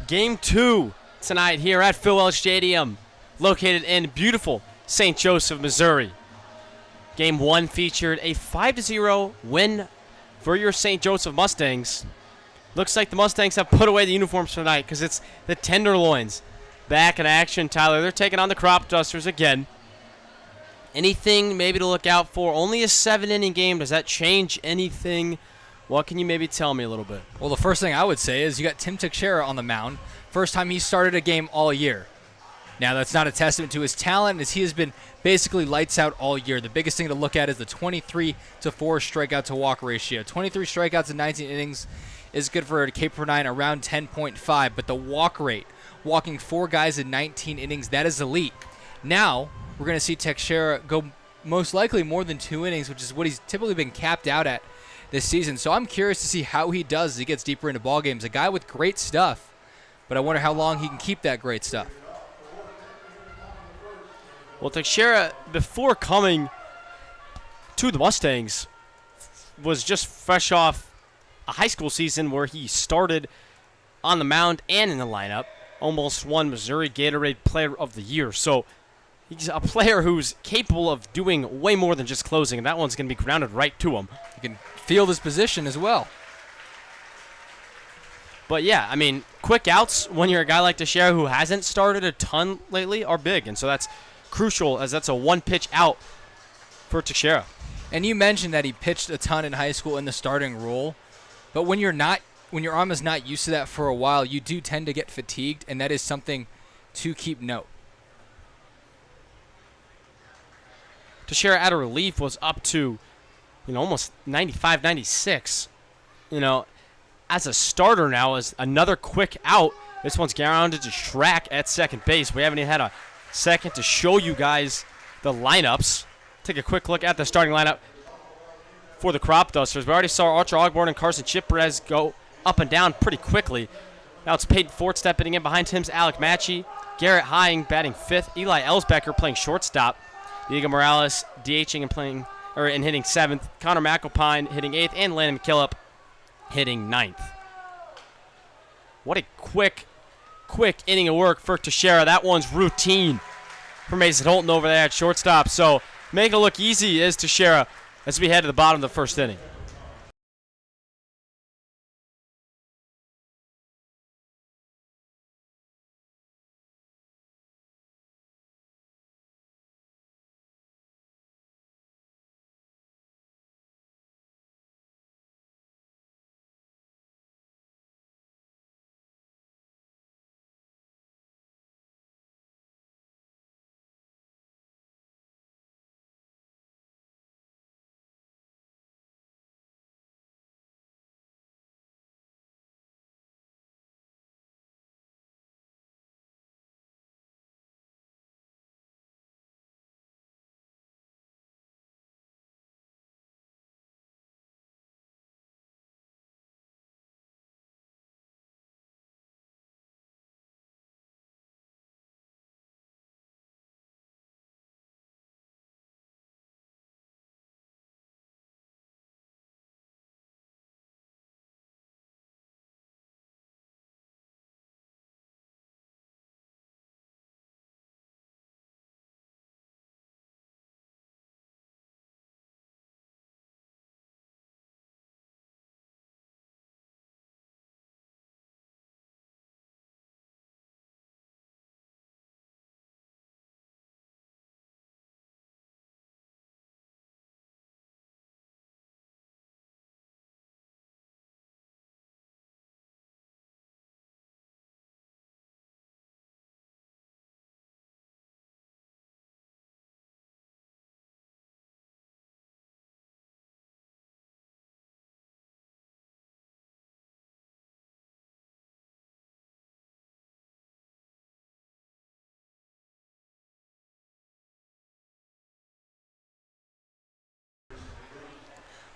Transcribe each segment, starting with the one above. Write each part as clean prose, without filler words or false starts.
Game 2 tonight here at Phil Welch Stadium, located in beautiful St. Joseph, Missouri. Game 1 featured a 5-0 win for your St. Joseph Mustangs. Looks like the Mustangs have put away the uniforms for tonight because it's the Tenderloins back in action, Tyler. They're taking on the Crop Dusters again. Anything maybe to look out for? Only a 7-inning game. Does that change anything? What can you maybe tell me a little bit? Well, the first thing I would say is you got Tim Teixeira on the mound. First time he started a game all year. Now, that's not a testament to his talent, as he has been basically lights out all year. The biggest thing to look at is the 23-4 strikeout to walk ratio. 23 strikeouts in 19 innings is good for a K/9 around 10.5, but the walk rate, walking 4 guys in 19 innings, that is elite. Now, we're going to see Teixeira go most likely more than 2 innings, which is what he's typically been capped out at this season. So I'm curious to see how he does as he gets deeper into ball games. A guy with great stuff, but I wonder how long he can keep that great stuff. Well, Teixeira, before coming to the Mustangs, was just fresh off a high school season where he started on the mound and in the lineup. Almost won Missouri Gatorade Player of the Year. So he's a player who's capable of doing way more than just closing, and that one's going to be grounded right to him. He can field his position as well. But, yeah, I mean, quick outs when you're a guy like Teixeira who hasn't started a ton lately are big, and so that's crucial, as that's a one-pitch out for Teixeira. And you mentioned that he pitched a ton in high school in the starting role, but when your arm is not used to that for a while, you do tend to get fatigued, and that is something to keep note. Teixeira at a relief was up to, almost 95, 96. As a starter now, as another quick out, this one's grounded to Schrack at second base. We haven't even had a second to show you guys the lineups. Take a quick look at the starting lineup for the Crop Dusters. We already saw Archer Ogborn and Carson Chiprez go up and down pretty quickly. Now it's Peyton Fort stepping in. Behind him's Alec Matchey. Garrett Hying batting 5th. Eli Elsbecker playing shortstop. Diego Morales DHing and hitting 7th. Connor McAlpine hitting 8th. And Landon McKillop hitting 9th. What a quick inning of work for Teixeira. That one's routine for Mason Holton over there at shortstop. So make it look easy is Teixeira as we head to the bottom of the first inning.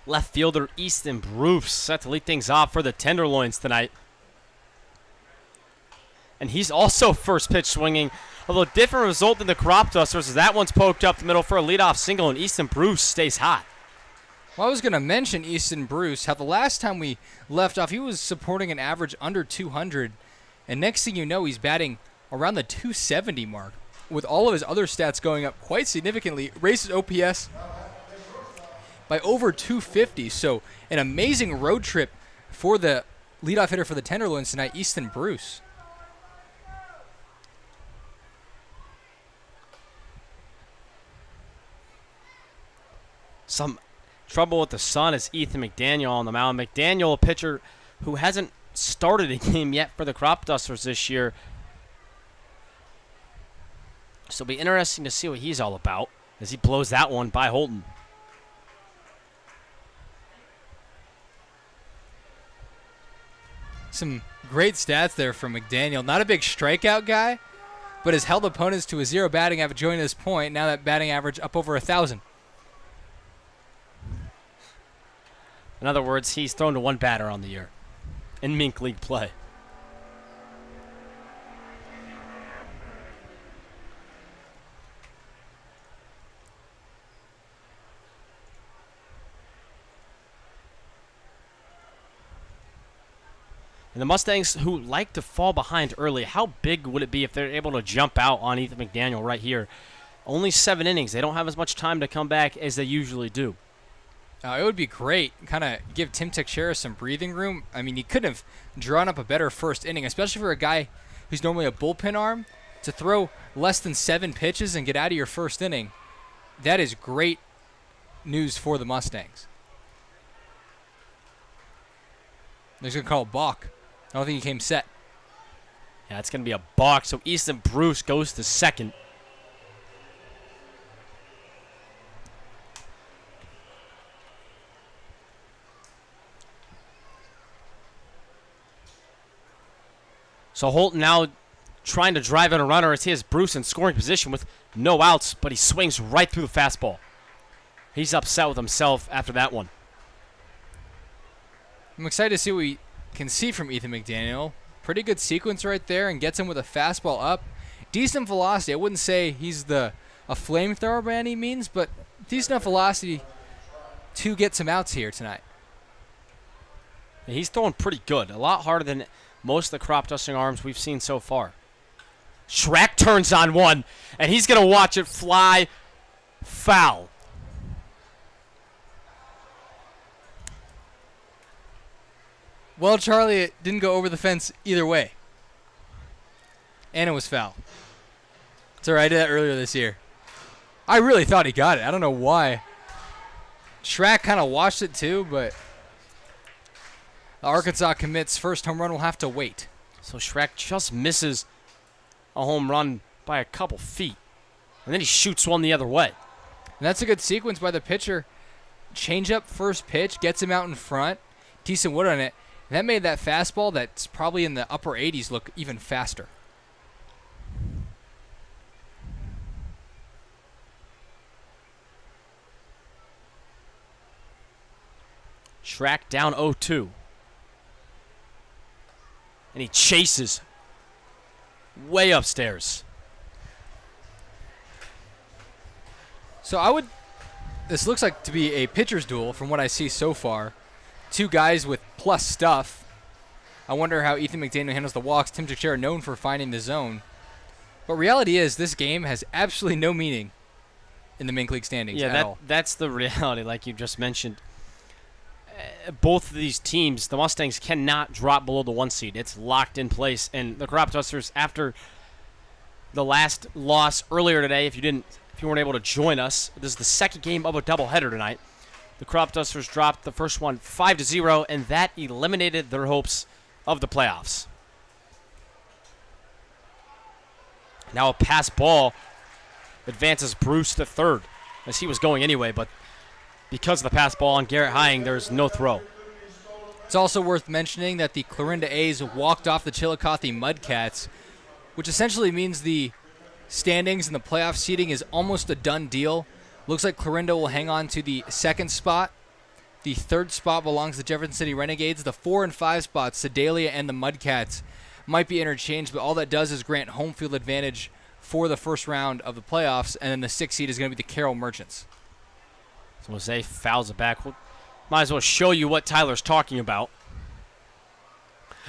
Left fielder Easton Bruce set to lead things off for the Tenderloins tonight. And he's also first pitch swinging, although different result than the Crop Dusters, as that one's poked up the middle for a leadoff single, and Easton Bruce stays hot. Well, I was going to mention Easton Bruce, how the last time we left off, he was supporting an average under 200 And next thing you know, he's batting around the 270 mark, with all of his other stats going up quite significantly. Races OPS by over 250. So an amazing road trip for the leadoff hitter for the Tenderloins tonight, Easton Bruce. Some trouble with the sun is Ethan McDaniel on the mound. McDaniel, a pitcher who hasn't started a game yet for the Crop Dusters this year. So it'll be interesting to see what he's all about as he blows that one by Holton. Some great stats there from McDaniel. Not a big strikeout guy, but has held opponents to a 0 batting average during this point. Now that batting average up over 1,000. In other words, he's thrown to one batter on the year in Mink League play. And the Mustangs, who like to fall behind early, how big would it be if they're able to jump out on Ethan McDaniel right here? Only 7 innings. They don't have as much time to come back as they usually do. It would be great. Kind of give Tim Teixeira some breathing room. I mean, he couldn't have drawn up a better first inning, especially for a guy who's normally a bullpen arm. To throw less than 7 pitches and get out of your first inning, that is great news for the Mustangs. They're going to call it balk. I don't think he came set. Yeah, it's going to be a balk. So Easton Bruce goes to second. So Holton now trying to drive in a runner as he has Bruce in scoring position with no outs, but he swings right through the fastball. He's upset with himself after that one. I'm excited to see what we can see from Ethan McDaniel. Pretty good sequence right there, and gets him with a fastball up. Decent velocity. I wouldn't say he's a flamethrower by any means, but decent enough velocity to get some outs here tonight. And he's throwing pretty good. A lot harder than most of the crop dusting arms we've seen so far. Shrek turns on one, and he's going to watch it fly foul. Well, Charlie, it didn't go over the fence either way. And it was foul. It's all right. I did that earlier this year. I really thought he got it. I don't know why. Shrek kind of watched it too, but the Arkansas commits first home run will have to wait. So Shrek just misses a home run by a couple feet. And then he shoots one the other way. And that's a good sequence by the pitcher. Change up first pitch, gets him out in front. Decent wood on it. And that made that fastball that's probably in the upper 80s look even faster. Shrek down 0-2. And he chases way upstairs. So this looks like to be a pitcher's duel from what I see so far. 2 guys with plus stuff. I wonder how Ethan McDaniel handles the walks. Tim Teixeira known for finding the zone. But reality is this game has absolutely no meaning in the Mink League standings at all. That's the reality, like you just mentioned. Both of these teams, the Mustangs cannot drop below the 1 seed. It's locked in place. And the Crop Dusters, after the last loss earlier today, if you weren't able to join us, this is the second game of a doubleheader tonight. The Crop Dusters dropped the first one 5-0, and that eliminated their hopes of the playoffs. Now a pass ball advances Bruce to third, as he was going anyway, but because of the pass ball on Garrett Hying, there's no throw. It's also worth mentioning that the Clarinda A's walked off the Chillicothe Mudcats, which essentially means the standings and the playoff seeding is almost a done deal. Looks like Clarinda will hang on to the 2nd spot. The 3rd spot belongs to Jefferson City Renegades. The 4 and 5 spots, Sedalia and the Mudcats, might be interchanged, but all that does is grant home field advantage for the first round of the playoffs, and then the 6th seed is going to be the Carroll Merchants. So Jose fouls it back. Might as well show you what Tyler's talking about.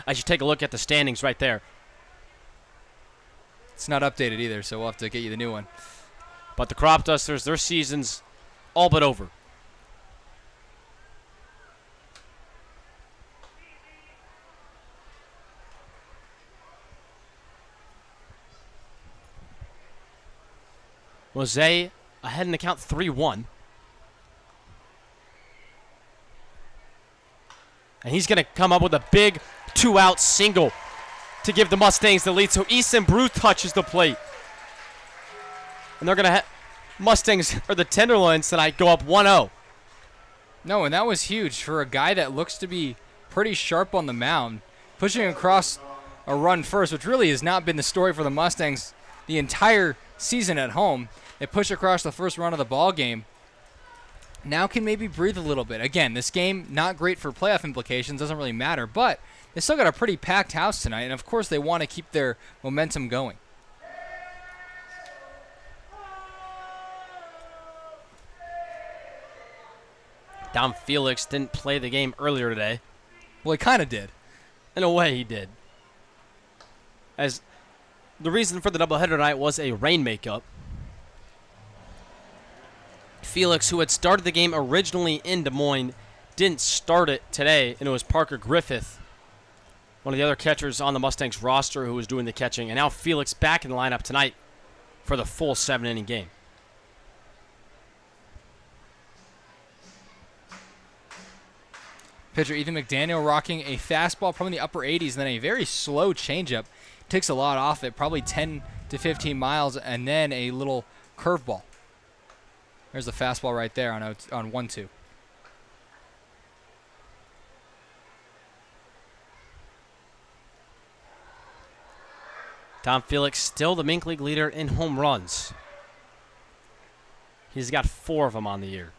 I should take a look at the standings right there. It's not updated either, so we'll have to get you the new one. But the Crop Dusters, their season's all but over. Jose ahead in the count 3-1. And he's going to come up with a big 2-out single to give the Mustangs the lead. So Easton Brew touches the plate. And they're going to Mustangs, or the Tenderloins tonight, go up 1-0. No, and that was huge for a guy that looks to be pretty sharp on the mound. Pushing across a run first, which really has not been the story for the Mustangs the entire season at home. They push across the first run of the ball game. Now can maybe breathe a little bit. Again, this game not great for playoff implications, doesn't really matter, but they still got a pretty packed house tonight, and of course they want to keep their momentum going. Dom Felix didn't play the game earlier today. Well, he kind of did. In a way, he did. As the reason for the doubleheader tonight was a rain makeup. Felix, who had started the game originally in Des Moines, didn't start it today, and it was Parker Griffith, one of the other catchers on the Mustangs roster, who was doing the catching. And now Felix back in the lineup tonight for the full 7-inning game. Pitcher Ethan McDaniel rocking a fastball probably in the upper 80s, and then a very slow changeup. Takes a lot off it, probably 10 to 15 miles, and then a little curveball. There's the fastball right there on 1-2. Tom Felix still the Mink League leader in home runs. He's got 4 of them on the year.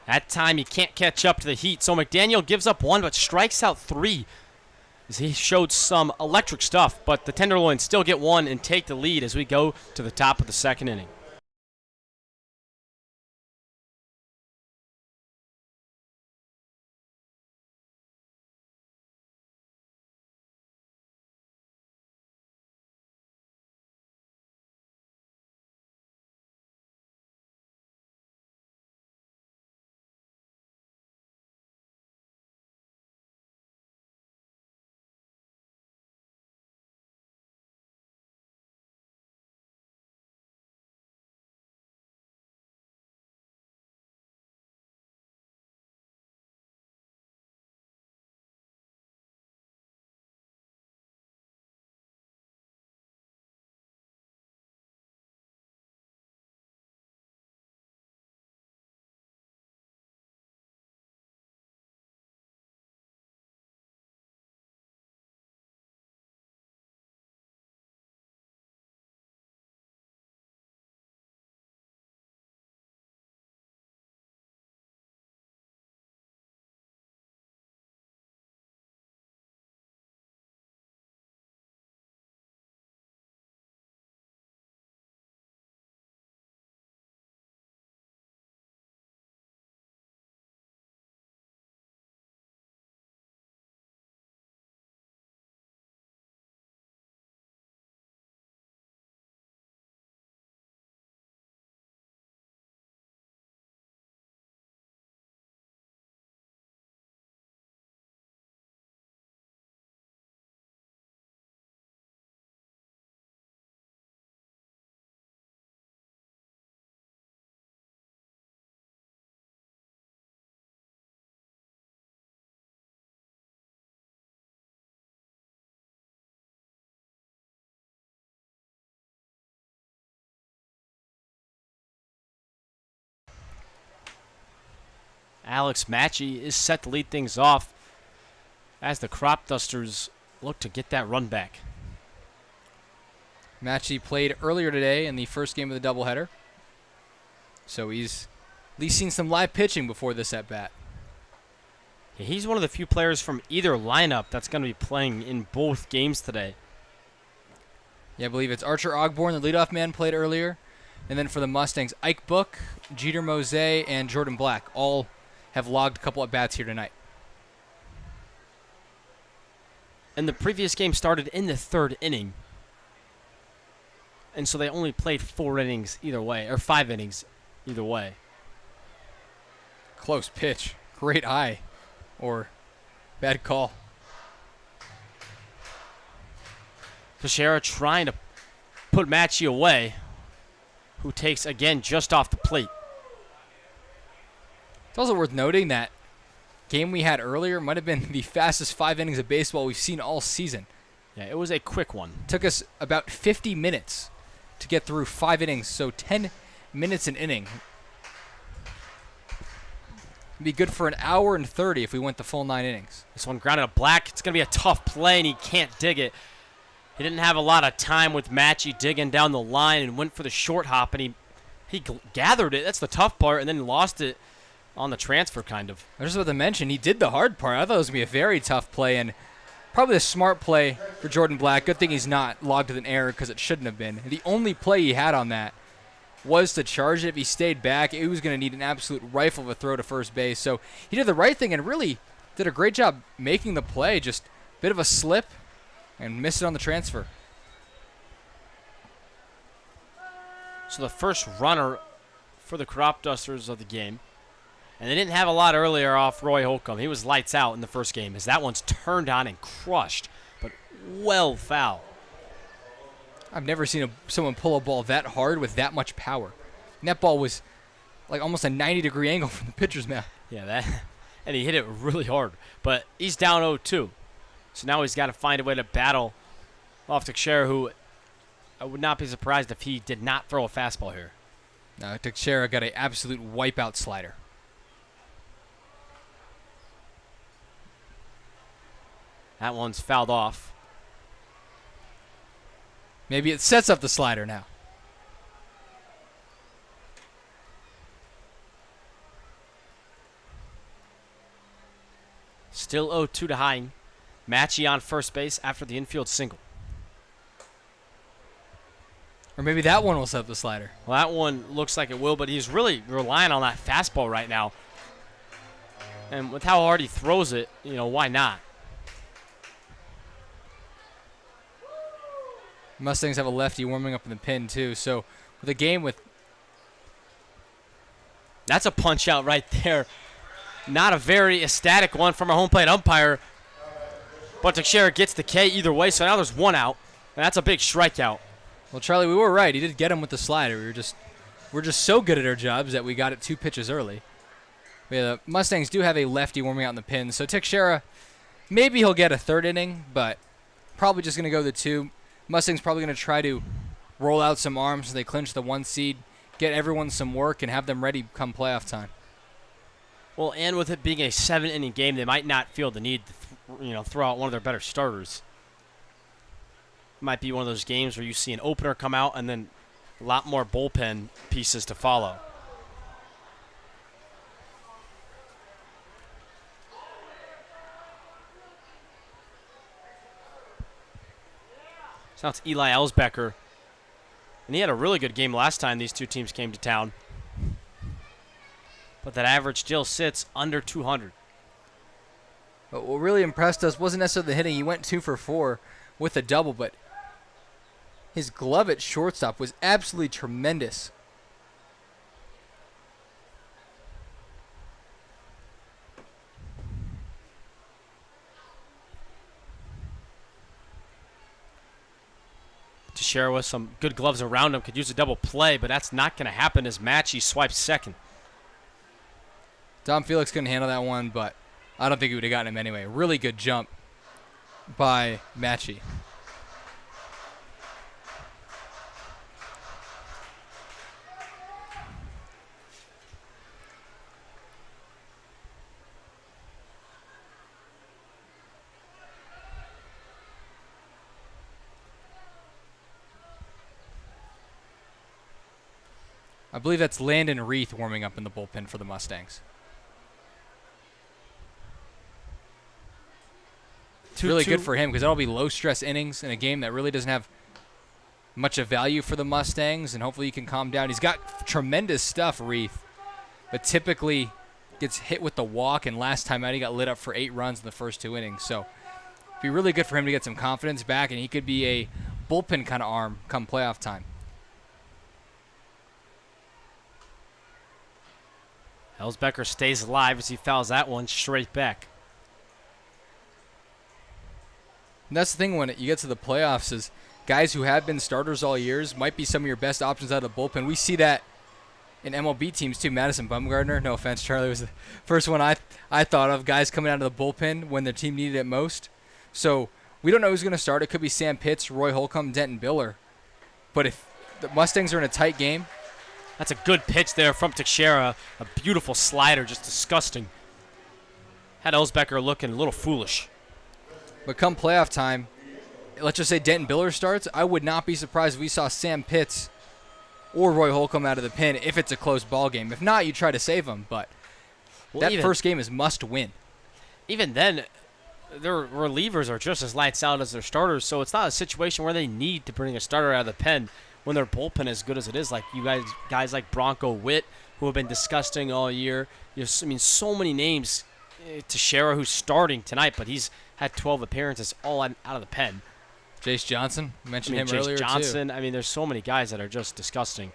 That time he can't catch up to the heat, so McDaniel gives up 1 but strikes out 3. As he showed some electric stuff, but the Tenderloins still get 1 and take the lead as we go to the top of the 2nd inning. Alex Matchey is set to lead things off as the Crop Dusters look to get that run back. Matchey played earlier today in the first game of the doubleheader, so he's at least seen some live pitching before this at-bat. He's one of the few players from either lineup that's going to be playing in both games today. Yeah, I believe it's Archer Ogborn, the leadoff man, played earlier. And then for the Mustangs, Ike Book, Jeter Mose, and Jordan Black all have logged a couple at bats here tonight. And the previous game started in the 3rd inning and so they only played 4 innings either way, or 5 innings either way. Close pitch. Great eye. Or bad call. Teixeira trying to put Matchy away, who takes, again, just off the plate. It's also worth noting that game we had earlier might have been the fastest 5 innings of baseball we've seen all season. Yeah, it was a quick one. Took us about 50 minutes to get through 5 innings, so 10 minutes an inning. It'd be good for an hour and 30 if we went the full 9 innings. This one grounded to Black. It's going to be a tough play, and he can't dig it. He didn't have a lot of time with Matchy digging down the line and went for the short hop, and he gathered it. That's the tough part, and then lost it on the transfer, kind of. I was just about to mention, he did the hard part. I thought it was going to be a very tough play, and probably a smart play for Jordan Black. Good thing he's not logged with an error because it shouldn't have been. The only play he had on that was to charge it. If he stayed back, he was going to need an absolute rifle of a throw to first base. So he did the right thing and really did a great job making the play. Just a bit of a slip and missed it on the transfer. So the first runner for the Crop Dusters of the game. And they didn't have a lot earlier off Roy Holcomb. He was lights out in the first game as that one's turned on and crushed, but well foul. I've never seen someone pull a ball that hard with that much power. And that ball was like almost a 90-degree angle from the pitcher's mound. Yeah, and he hit it really hard. But he's down 0-2. So now he's got to find a way to battle off Teixeira, who I would not be surprised if he did not throw a fastball here. No, Teixeira got an absolute wipeout slider. That one's fouled off. Maybe it sets up the slider now. Still 0-2 to Hine. Matchy on first base after the infield single. Or maybe that one will set up the slider. Well, that one looks like it will, but he's really relying on that fastball right now. And with how hard he throws it, why not? Mustangs have a lefty warming up in the pin, too. So with a game with... That's a punch out right there. Not a very ecstatic one from our home plate umpire. But Teixeira gets the K either way, so now there's one out. And that's a big strikeout. Well, Charlie, we were right. He did get him with the slider. We're just so good at our jobs that we got it 2 pitches early. But yeah, the Mustangs do have a lefty warming out in the pin. So Teixeira, maybe he'll get a 3rd inning, but probably just going to go the 2. Mustangs probably going to try to roll out some arms so they clinch the 1 seed, get everyone some work, and have them ready come playoff time. Well, and with it being a 7-inning game, they might not feel the need to throw out one of their better starters. It might be one of those games where you see an opener come out and then a lot more bullpen pieces to follow. So now it's Eli Ellsbecker. And he had a really good game last time these two teams came to town. But that average still sits under 200. But what really impressed us wasn't necessarily the hitting. He went 2 for 4 with a double, but his glove at shortstop was absolutely tremendous. Teixeira with some good gloves around him could use a double play, but that's not going to happen as Matchy swipes second. Dom Felix couldn't handle that one, but I don't think he would have gotten him anyway. Really good jump by Matchy. I believe that's Landon Reith warming up in the bullpen for the Mustangs. It's really good for him because that'll be low-stress innings in a game that really doesn't have much of value for the Mustangs, and hopefully he can calm down. He's got tremendous stuff, Reith, but typically gets hit with the walk, and last time out he got lit up for 8 runs in the first 2 innings. So it'd be really good for him to get some confidence back, and he could be a bullpen kind of arm come playoff time. Elsbecker stays alive as he fouls that one straight back. And that's the thing when you get to the playoffs is guys who have been starters all years might be some of your best options out of the bullpen. We see that in MLB teams too. Madison Bumgarner, no offense, Charlie, was the first one I thought of. Guys coming out of the bullpen when their team needed it most. So we don't know who's going to start. It could be Sam Pitts, Roy Holcomb, Denton Biller. But if the Mustangs are in a tight game. That's a good pitch there from Teixeira. A beautiful slider, just disgusting. Had Elsbecker looking a little foolish. But come playoff time, let's just say Denton Biller starts, I would not be surprised if we saw Sam Pitts or Roy Holcomb out of the pen if it's a close ball game. If not, you try to save them. But that first game is must win. Even then, their relievers are just as lights out as their starters, so it's not a situation where they need to bring a starter out of the pen when their bullpen is as good as it is. Like you guys like Bronco Witt, who have been disgusting all year. So many names. Teixeira, who's starting tonight, but he's had 12 appearances all out of the pen. Jace Johnson, mentioned him Jace earlier Johnson. too. There's so many guys that are just disgusting.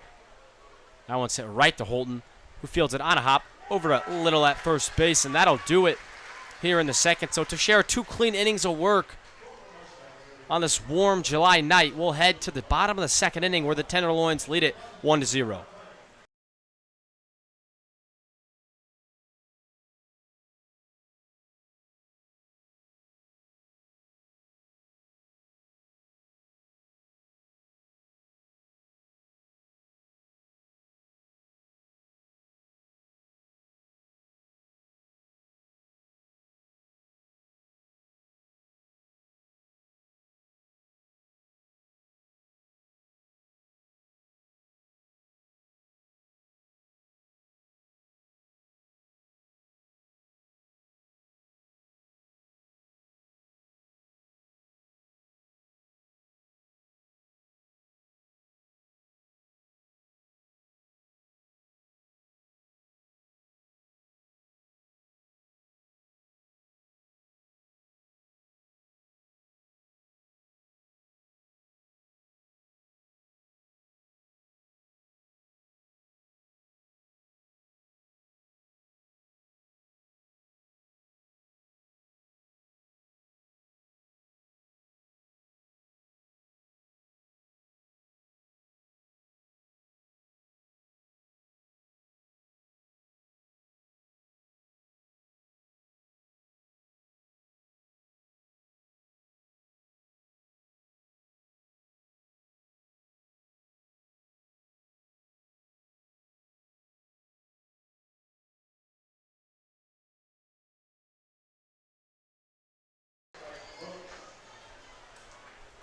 That one's hit right to Holton, who fields it on a hop over to Little at first base, and that'll do it here in the second. So Teixeira, 2 clean innings of work on this warm July night. We'll head to the bottom of the second inning where the Tenderloins lead it 1-0.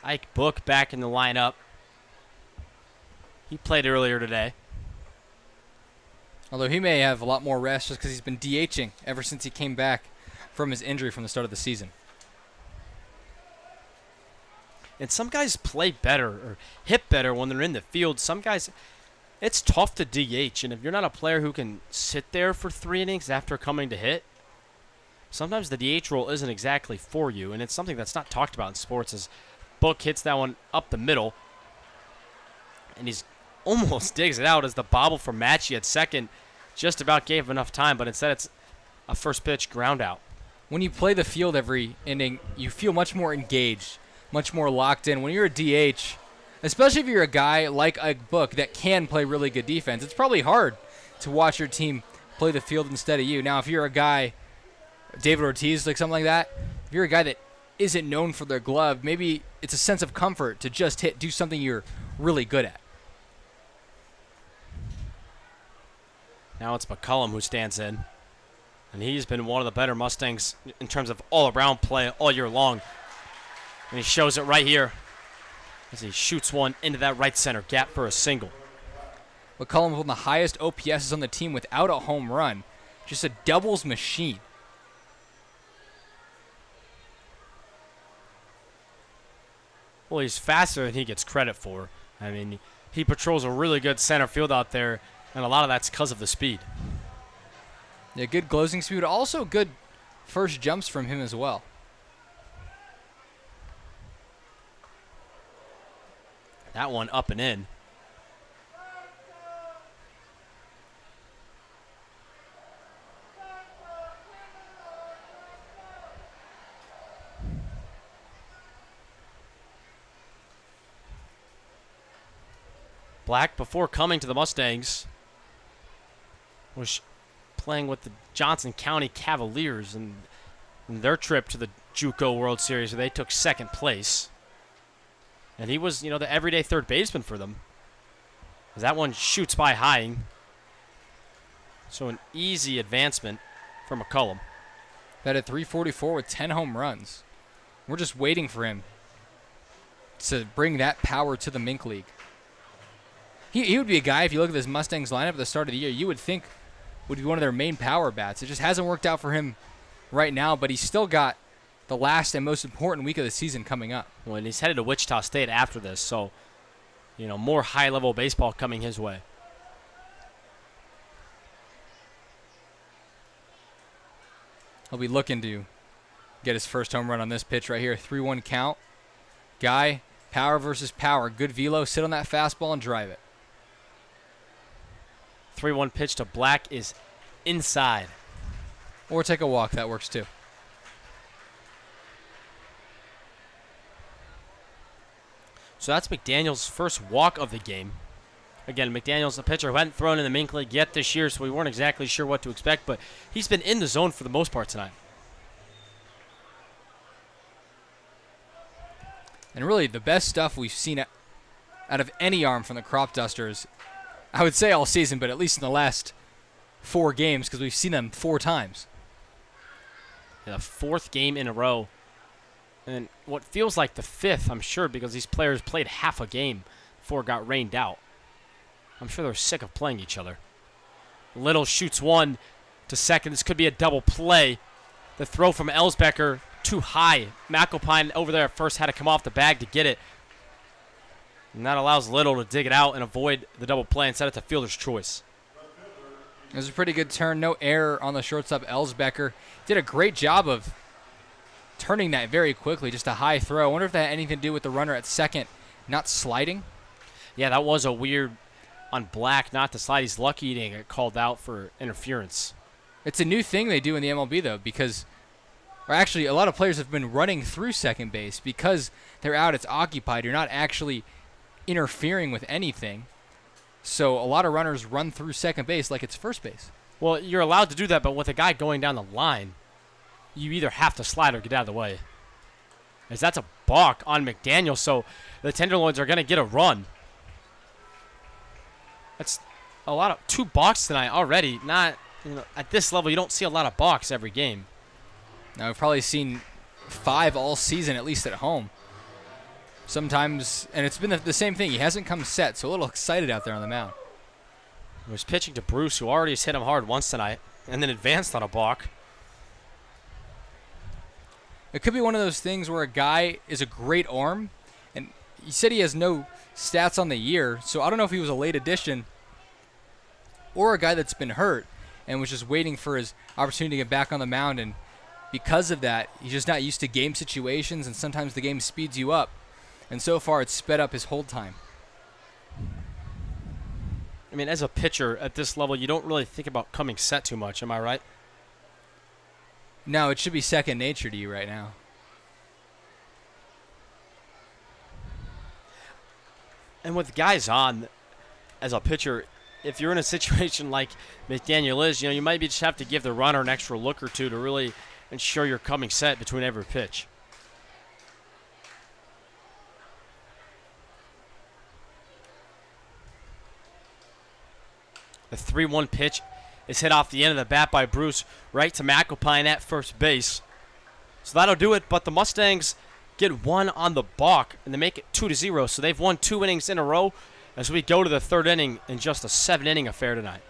Ike Book back in the lineup. He played earlier today. Although he may have a lot more rest just because he's been DHing ever since he came back from his injury from the start of the season. And some guys play better or hit better when they're in the field. Some guys, it's tough to DH. And if you're not a player who can sit there for 3 innings after coming to hit, sometimes the DH role isn't exactly for you. And it's something that's not talked about in sports. As Book hits that one up the middle, and he's almost digs it out as the bobble from Matchy at second just about gave enough time, but instead it's a first pitch ground out. When you play the field every inning, you feel much more engaged, much more locked in. When you're a DH, especially if you're a guy like Ike Book that can play really good defense, it's probably hard to watch your team play the field instead of you. Now, if you're a guy, David Ortiz, like something like that, if you're a guy that isn't known for their glove, maybe it's a sense of comfort to just do something you're really good at. Now it's McCullum who stands in, and he's been one of the better Mustangs in terms of all-around play all year long. And he shows it right here as he shoots one into that right center gap for a single. McCullum with one of the highest OPSs on the team without a home run. Just a doubles machine. Well, he's faster than he gets credit for. He patrols a really good center field out there, and a lot of that's because of the speed. Yeah, good closing speed, also good first jumps from him as well. That one up and in. Black, before coming to the Mustangs, was playing with the Johnson County Cavaliers in their trip to the JUCO World Series, where they took second place. And he was, the everyday third baseman for them. As that one shoots by high. So an easy advancement for McCullum. Batted .344 with 10 home runs. We're just waiting for him to bring that power to the Mink League. He would be a guy, if you look at this Mustangs lineup at the start of the year, you would think would be one of their main power bats. It just hasn't worked out for him right now, but he's still got the last and most important week of the season coming up. Well, and he's headed to Wichita State after this, so, more high-level baseball coming his way. He'll be looking to get his first home run on this pitch right here. 3-1 count. Guy, power versus power. Good velo. Sit on that fastball and drive it. 3-1 pitch to Black is inside. Or take a walk. That works too. So that's McDaniel's first walk of the game. Again, McDaniel's a pitcher who hadn't thrown in the Mink League yet this year, so we weren't exactly sure what to expect, but he's been in the zone for the most part tonight. And really, the best stuff we've seen out of any arm from the Crop Dusters, I would say all season, but at least in the last 4 games, because we've seen them 4 times. The 4th game in a row. And what feels like the 5th, I'm sure, because these players played half a game before it got rained out. I'm sure they're sick of playing each other. Little shoots one to second. This could be a double play. The throw from Elsbecker too high. McAlpine over there at first had to come off the bag to get it. And that allows Little to dig it out and avoid the double play and set it to fielder's choice. It was a pretty good turn. No error on the shortstop. Elsbecker did a great job of turning that very quickly. Just a high throw. I wonder if that had anything to do with the runner at second not sliding. Yeah, that was a weird on Black not to slide. He's lucky he didn't get called out for interference. It's a new thing they do in the MLB, though, because or actually a lot of players have been running through second base because they're out, it's occupied. You're not actually interfering with anything. So a lot of runners run through second base like it's first base. Well, you're allowed to do that, but with a guy going down the line, you either have to slide or get out of the way. As that's a balk on McDaniel, so the Tenderloins are going to get a run. That's a lot of 2 balks tonight already. Not, at this level, you don't see a lot of balks every game. Now, we've probably seen 5 all season, at least at home. Sometimes, and it's been the same thing. He hasn't come set, so a little excited out there on the mound. He was pitching to Bruce, who already has hit him hard once tonight, and then advanced on a balk. It could be one of those things where a guy is a great arm, and he said he has no stats on the year, so I don't know if he was a late addition or a guy that's been hurt and was just waiting for his opportunity to get back on the mound, and because of that, he's just not used to game situations, and sometimes the game speeds you up, and so far it's sped up his hold time. I mean, as a pitcher at this level, you don't really think about coming set too much, am I right? No, it should be second nature to you right now. And with guys on, as a pitcher, if you're in a situation like McDaniel is, you might just have to give the runner an extra look or two to really ensure you're coming set between every pitch. The 3-1 pitch is hit off the end of the bat by Bruce right to McAlpine at first base. So that'll do it, but the Mustangs get 1 on the balk, and they make it 2-0. So they've won 2 innings in a row as we go to the 3rd inning in just a 7-inning affair tonight.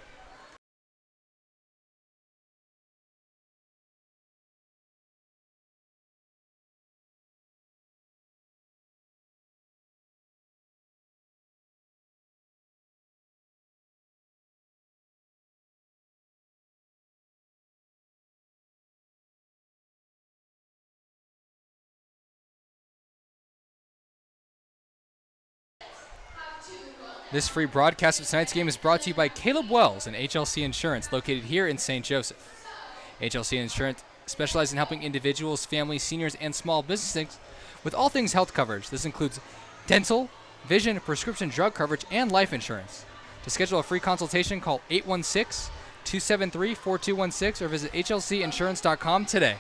This free broadcast of tonight's game is brought to you by Caleb Wells and HLC Insurance, located here in St. Joseph. HLC Insurance specializes in helping individuals, families, seniors, and small businesses with all things health coverage. This includes dental, vision, prescription drug coverage, and life insurance. To schedule a free consultation, call 816-273-4216 or visit hlcinsurance.com today.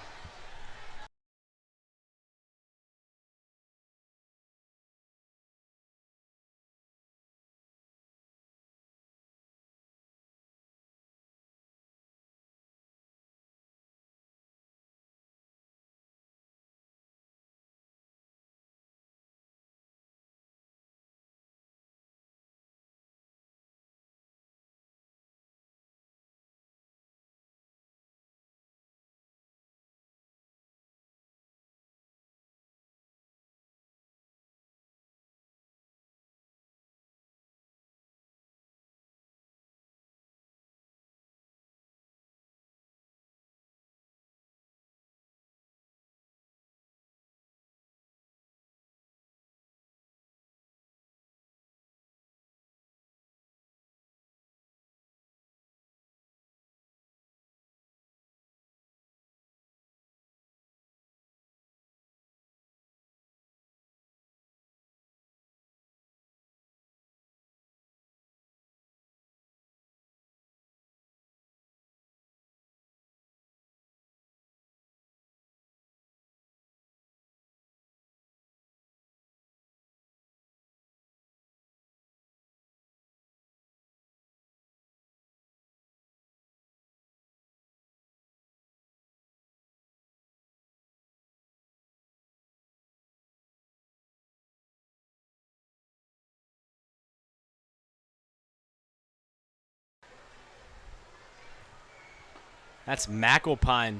That's McAlpine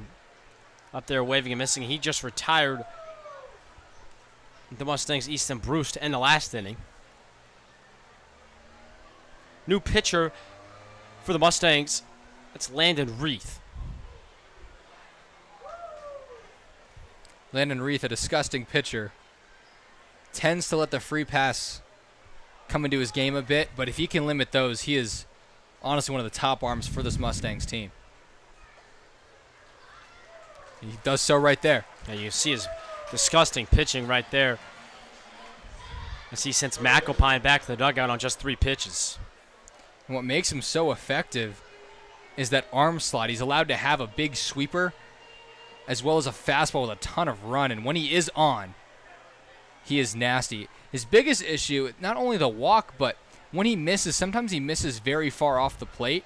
up there waving and missing. He just retired the Mustangs Easton Bruce to end the last inning. New pitcher for the Mustangs. It's Landon Reith. Landon Reith, a disgusting pitcher, tends to let the free pass come into his game a bit, but if he can limit those, he is honestly one of the top arms for this Mustangs team. He does so right there. Yeah, you see his disgusting pitching right there as he sends McAlpine back to the dugout on just 3 pitches. And what makes him so effective is that arm slot. He's allowed to have a big sweeper as well as a fastball with a ton of run, and when he is on, he is nasty. His biggest issue, not only the walk, but when he misses, sometimes he misses very far off the plate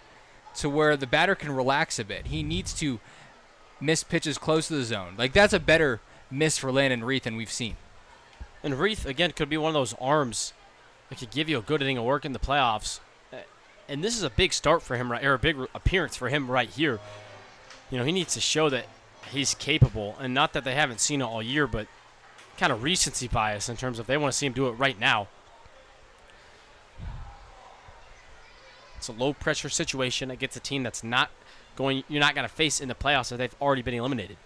to where the batter can relax a bit. He needs to miss pitches close to the zone. Like, that's a better miss for Landon Reith than we've seen. And Reith, again, could be one of those arms that could give you a good inning of work in the playoffs. And this is a big start for him, or a big appearance for him right here. You know, he needs to show that he's capable, and not that they haven't seen it all year, but kind of recency bias in terms of they want to see him do it right now. It's a low-pressure situation against a team that's not going, you're not going to face in the playoffs if they've already been eliminated.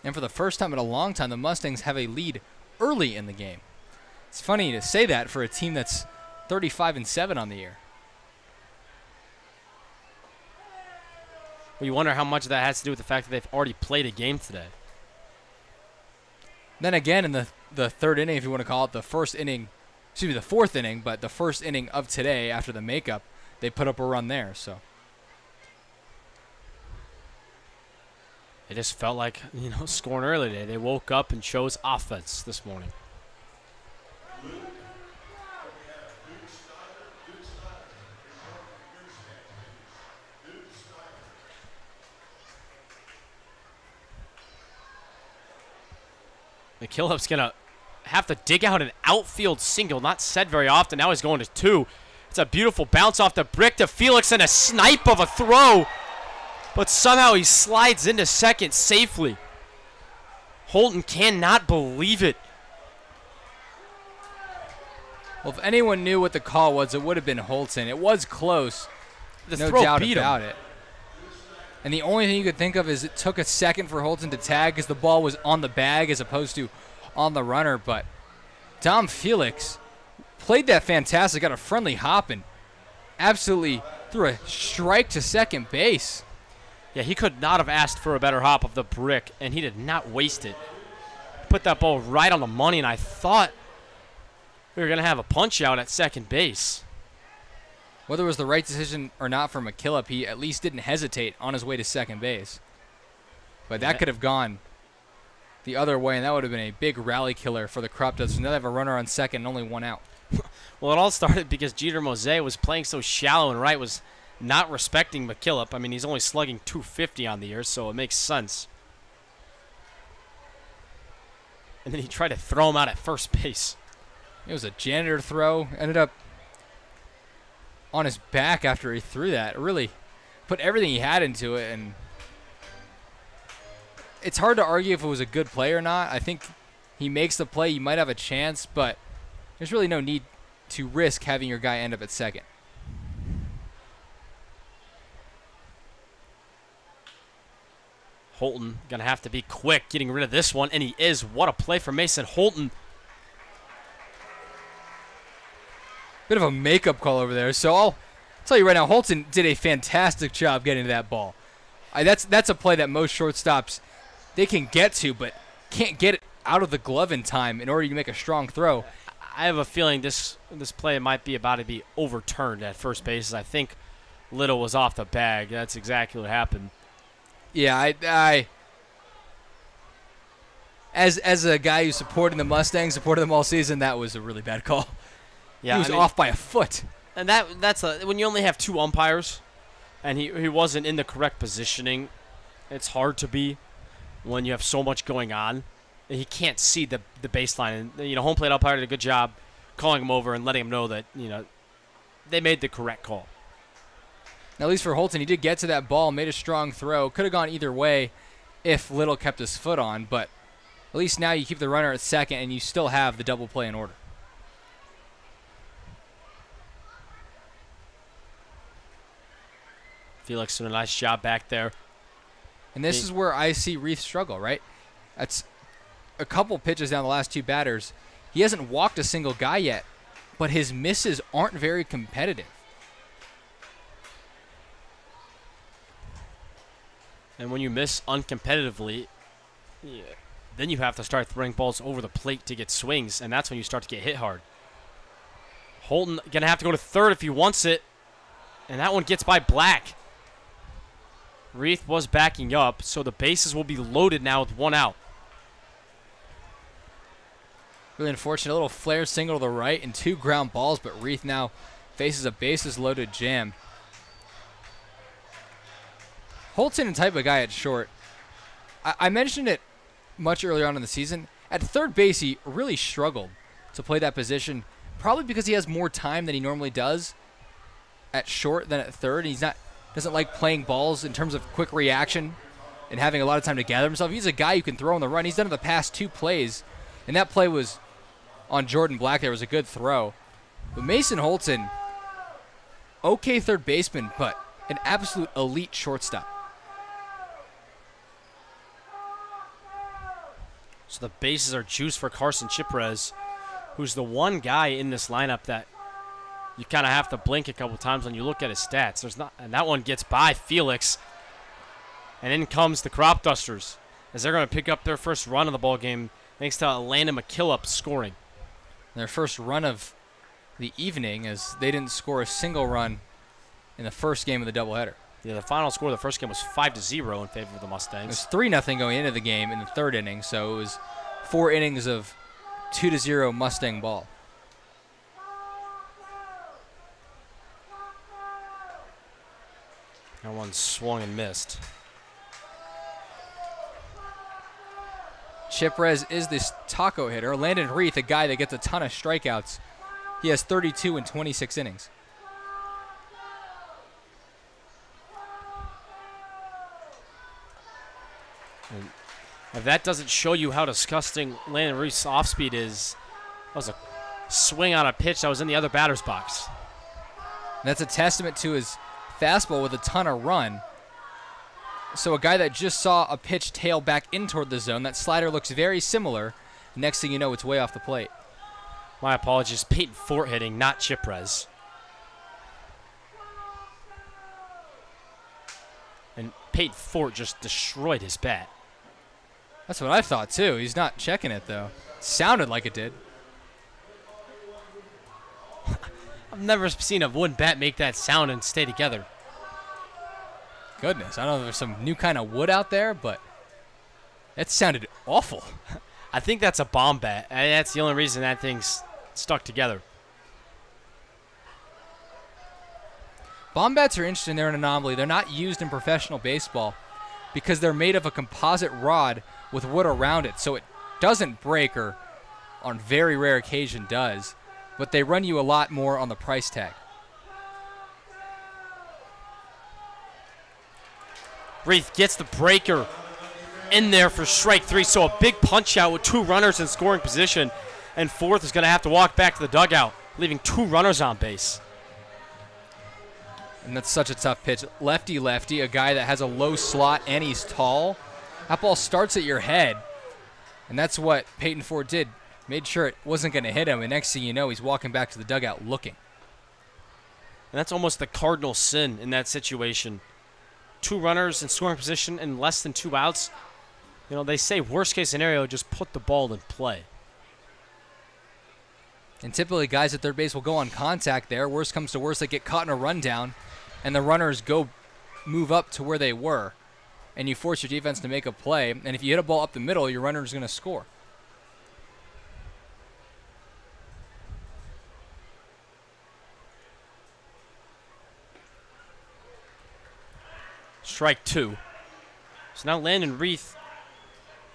And for the first time in a long time, the Mustangs have a lead early in the game. It's funny to say that for a team that's 35-7 on the year. Well, you wonder how much of that has to do with the fact that they've already played a game today. Then again, in the third inning, if you want to call it, the fourth inning, but the first inning of today after the makeup, they put up a run there. So it just felt like, you know, scoring early today. They woke up and chose offense this morning. McKillop's going to have to dig out an outfield single. Not said very often. Now he's going to 2. It's a beautiful bounce off the brick to Felix and a snipe of a throw. But somehow he slides into second safely. Holton cannot believe it. Well, if anyone knew what the call was, it would have been Holton. It was close. The no throw doubt beat about him. it. And the only thing you could think of is it took a second for Holton to tag because the ball was on the bag as opposed to on the runner. But Dom Felix played that fantastic, got a friendly hop, and absolutely threw a strike to second base. Yeah, he could not have asked for a better hop of the brick, and he did not waste it. Put that ball right on the money, and I thought we were going to have a punch out at second base. Whether it was the right decision or not for McKillop, he at least didn't hesitate on his way to second base. But that could have gone the other way, and that would have been a big rally killer for the Crop Dusters. Now they have a runner on second and only one out. Well, it all started because Jeter Mose was playing so shallow, and Wright was not respecting McKillop. I mean, he's only slugging .250 on the year, so it makes sense. And then he tried to throw him out at first base. It was a janitor throw. Ended up on his back after he threw that. It really put everything he had into it, and it's hard to argue if it was a good play or not. I think he makes the play, you might have a chance, but there's really no need to risk having your guy end up at second. Holton going to have to be quick getting rid of this one, and he is. What a play from Mason Holton. Bit of a makeup call over there. So I'll tell you right now, Holton did a fantastic job getting to that ball. That's a play that most shortstops, they can get to, but can't get it out of the glove in time in order to make a strong throw. I have a feeling this play might be about to be overturned at first base. I think Little was off the bag. That's exactly what happened. Yeah, I as a guy who supported the Mustangs, supported them all season, that was a really bad call. Yeah, he was off by a foot. And that's when you only have two umpires, and he wasn't in the correct positioning. It's hard to be when you have so much going on. And he can't see the baseline. And home plate umpire did a good job calling him over and letting him know that they made the correct call. Now, at least for Holton, he did get to that ball, made a strong throw. Could have gone either way if Little kept his foot on, but at least now you keep the runner at second and you still have the double play in order. Felix did a nice job back there. And this is where I see Reith struggle, right? That's a couple pitches down the last two batters. He hasn't walked a single guy yet, but his misses aren't very competitive. And when you miss uncompetitively, then you have to start throwing balls over the plate to get swings, and that's when you start to get hit hard. Holton going to have to go to third if he wants it, and that one gets by Black. Reith was backing up, so the bases will be loaded now with one out. Really unfortunate. A little flare single to the right and two ground balls, but Reith now faces a bases-loaded jam. Holton, a type of guy at short. I mentioned it much earlier on in the season. At third base, he really struggled to play that position, probably because he has more time than he normally does at short than at third. He's doesn't like playing balls in terms of quick reaction and having a lot of time to gather himself. He's a guy who can throw on the run. He's done it the past two plays, and that play was on Jordan Black. There was a good throw. But Mason Holton, okay third baseman, but an absolute elite shortstop. So the bases are juiced for Carson Chiprez, who's the one guy in this lineup that you kind of have to blink a couple times when you look at his stats. And that one gets by Felix. And in comes the Crop Dusters, as they're going to pick up their first run of the ball game thanks to Landon McKillop scoring. Their first run of the evening, as they didn't score a single run in the first game of the doubleheader. Yeah, the final score of the first game was 5-0 in favor of the Mustangs. It was 3-0 going into the game in the third inning, so it was 4 innings of 2-0 Mustang ball. That one swung and missed. Chiprez is this taco hitter. Landon Reith, a guy that gets a ton of strikeouts. He has 32 in 26 innings. And if that doesn't show you how disgusting Landon Reith's off speed is, that was a swing on a pitch that was in the other batter's box. And that's a testament to his fastball with a ton of run. So a guy that just saw a pitch tail back in toward the zone, that slider looks very similar. Next thing you know, it's way off the plate. My apologies. Peyton Fort hitting, not Chiprez. And Peyton Fort just destroyed his bat. That's what I thought, too. He's not checking it, though. Sounded like it did. I've never seen a wooden bat make that sound and stay together. Goodness, I don't know if there's some new kind of wood out there, but that sounded awful. I think that's a bomb bat. And that's the only reason that thing's stuck together. Bomb bats are interesting. They're an anomaly. They're not used in professional baseball because they're made of a composite rod with wood around it, so it doesn't break, or on very rare occasion does, but they run you a lot more on the price tag. Reith gets the breaker in there for strike 3, so a big punch out with 2 runners in scoring position, and fourth is going to have to walk back to the dugout, leaving 2 runners on base. And that's such a tough pitch. Lefty, a guy that has a low slot and he's tall. That ball starts at your head, and that's what Peyton Ford did. Made sure it wasn't going to hit him, and next thing you know, he's walking back to the dugout looking. And that's almost the cardinal sin in that situation. 2 runners in scoring position and less than 2 outs. You know, they say worst case scenario, just put the ball in play. And typically guys at third base will go on contact there. Worst comes to worst, they get caught in a rundown, and the runners move up to where they were, and you force your defense to make a play. And if you hit a ball up the middle, your runner is going to score. Strike 2. So now Landon Reith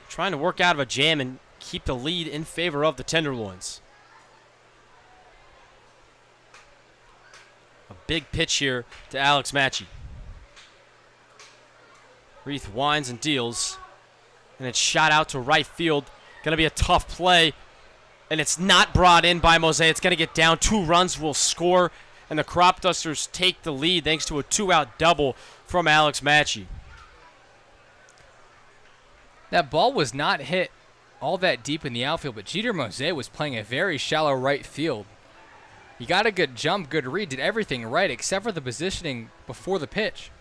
trying to work out of a jam and keep the lead in favor of the Tenderloins. A big pitch here to Alex Matchey. Reith winds and deals, and it's shot out to right field. Going to be a tough play, and it's not brought in by Mose. It's going to get down. 2 runs will score, and the Crop Dusters take the lead thanks to a 2-out double from Alex Matchey. That ball was not hit all that deep in the outfield, but Jeter Mose was playing a very shallow right field. He got a good jump, good read, did everything right except for the positioning before the pitch.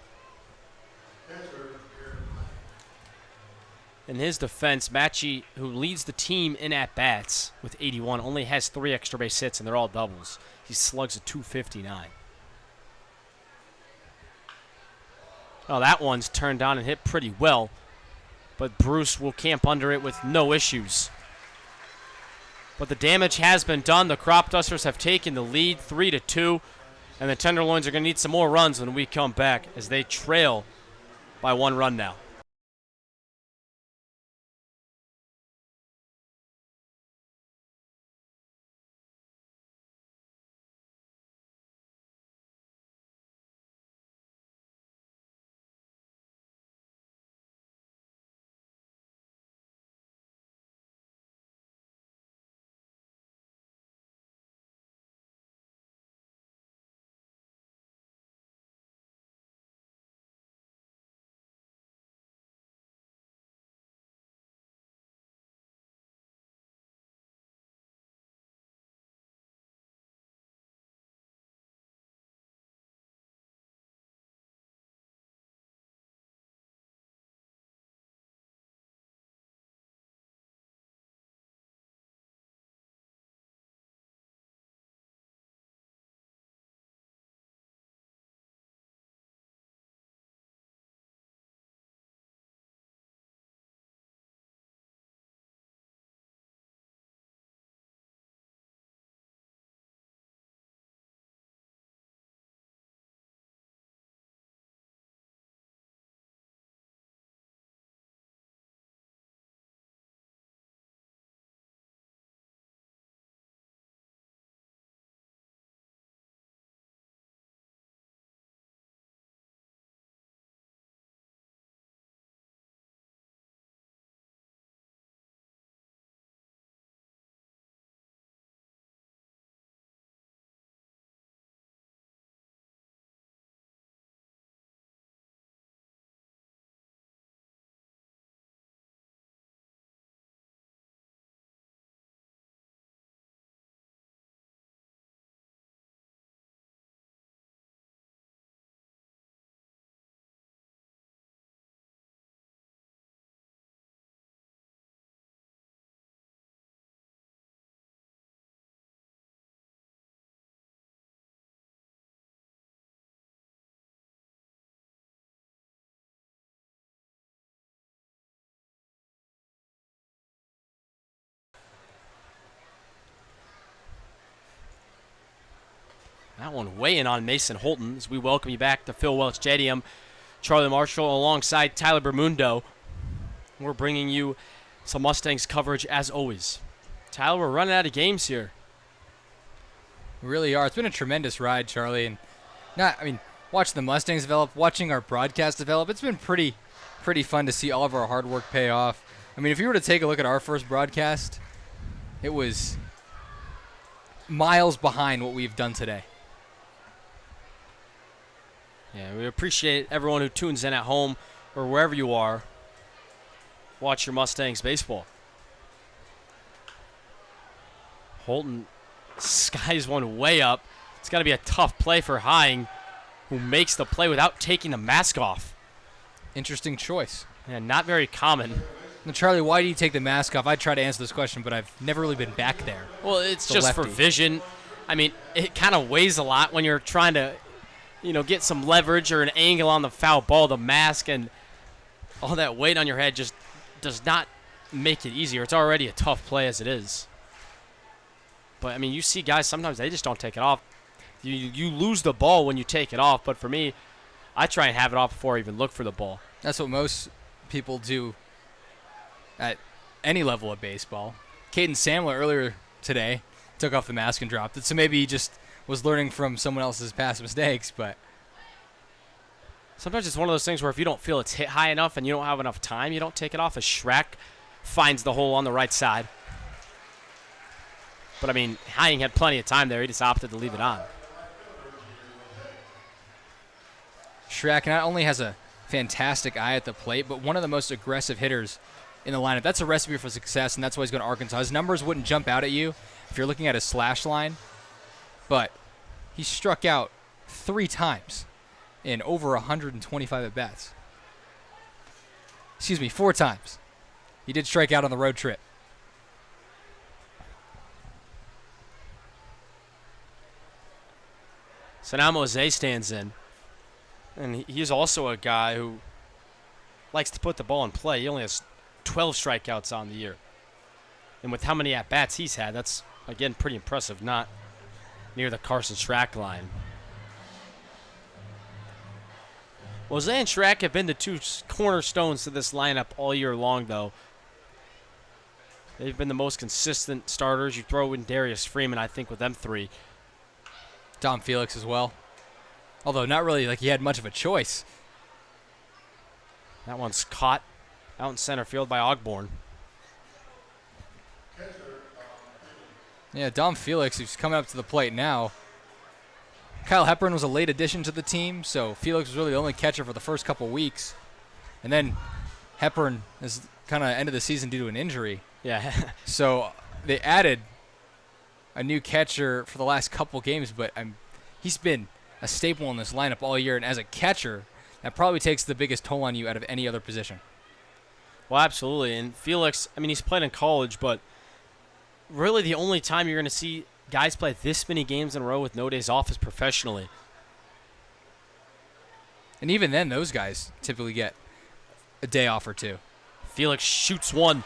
In his defense, Matchey, who leads the team in at-bats with 81, only has 3 extra base hits, and they're all doubles. He slugs a .259. Oh, that one's turned on and hit pretty well, but Bruce will camp under it with no issues. But the damage has been done. The Crop Dusters have taken the lead 3-2, and the Tenderloins are going to need some more runs when we come back as they trail by 1 run now. That one weighing on Mason Holton as we welcome you back to Phil Welch Stadium. Charlie Marshall alongside Tyler Bermundo. We're bringing you some Mustangs coverage as always. Tyler, we're running out of games here. We really are. It's been a tremendous ride, Charlie. And watching the Mustangs develop, watching our broadcast develop, it's been pretty fun to see all of our hard work pay off. I mean, if you were to take a look at our first broadcast, it was miles behind what we've done today. Yeah, we appreciate everyone who tunes in at home or wherever you are. Watch your Mustangs baseball. Holton skies one way up. It's got to be a tough play for Hying, who makes the play without taking the mask off. Interesting choice. Yeah, not very common. Now, Charlie, why do you take the mask off? I try to answer this question, but I've never really been back there. Well, it's just for vision. I mean, it kind of weighs a lot when you're trying to, get some leverage or an angle on the foul ball. The mask and all that weight on your head just does not make it easier. It's already a tough play as it is. But, I mean, you see guys, sometimes they just don't take it off. You lose the ball when you take it off, but for me, I try and have it off before I even look for the ball. That's what most people do at any level of baseball. Caden Samler earlier today took off the mask and dropped it, so maybe he just was learning from someone else's past mistakes, but sometimes it's one of those things where if you don't feel it's hit high enough and you don't have enough time, you don't take it off, as Shrek finds the hole on the right side. But, I mean, Hying had plenty of time there. He just opted to leave it on. Shrek not only has a fantastic eye at the plate, but one of the most aggressive hitters in the lineup. That's a recipe for success, and that's why he's going to Arkansas. His numbers wouldn't jump out at you if you're looking at his slash line, but he struck out 3 times in over 125 at-bats. Excuse me, 4 times. He did strike out on the road trip. So now Mose stands in. And he's also a guy who likes to put the ball in play. He only has 12 strikeouts on the year. And with how many at-bats he's had, that's, again, pretty impressive. Not near the Carson Schrack line. Mose and Schrack have been the 2 cornerstones to this lineup all year long, though. They've been the most consistent starters. You throw in Darius Freeman, I think, with them 3. Dom Felix as well. Although not really like he had much of a choice. That one's caught out in center field by Ogborn. Yeah, Dom Felix, who's coming up to the plate now. Kyle Hepburn was a late addition to the team, so Felix was really the only catcher for the first couple weeks. And then Hepburn is kind of ended the season due to an injury. Yeah. So they added a new catcher for the last couple games, but he's been a staple in this lineup all year, and as a catcher, that probably takes the biggest toll on you out of any other position. Well, absolutely. And Felix, I mean, he's played in college, but really the only time you're going to see guys play this many games in a row with no days off is professionally. And even then, those guys typically get a day off or 2. Felix shoots one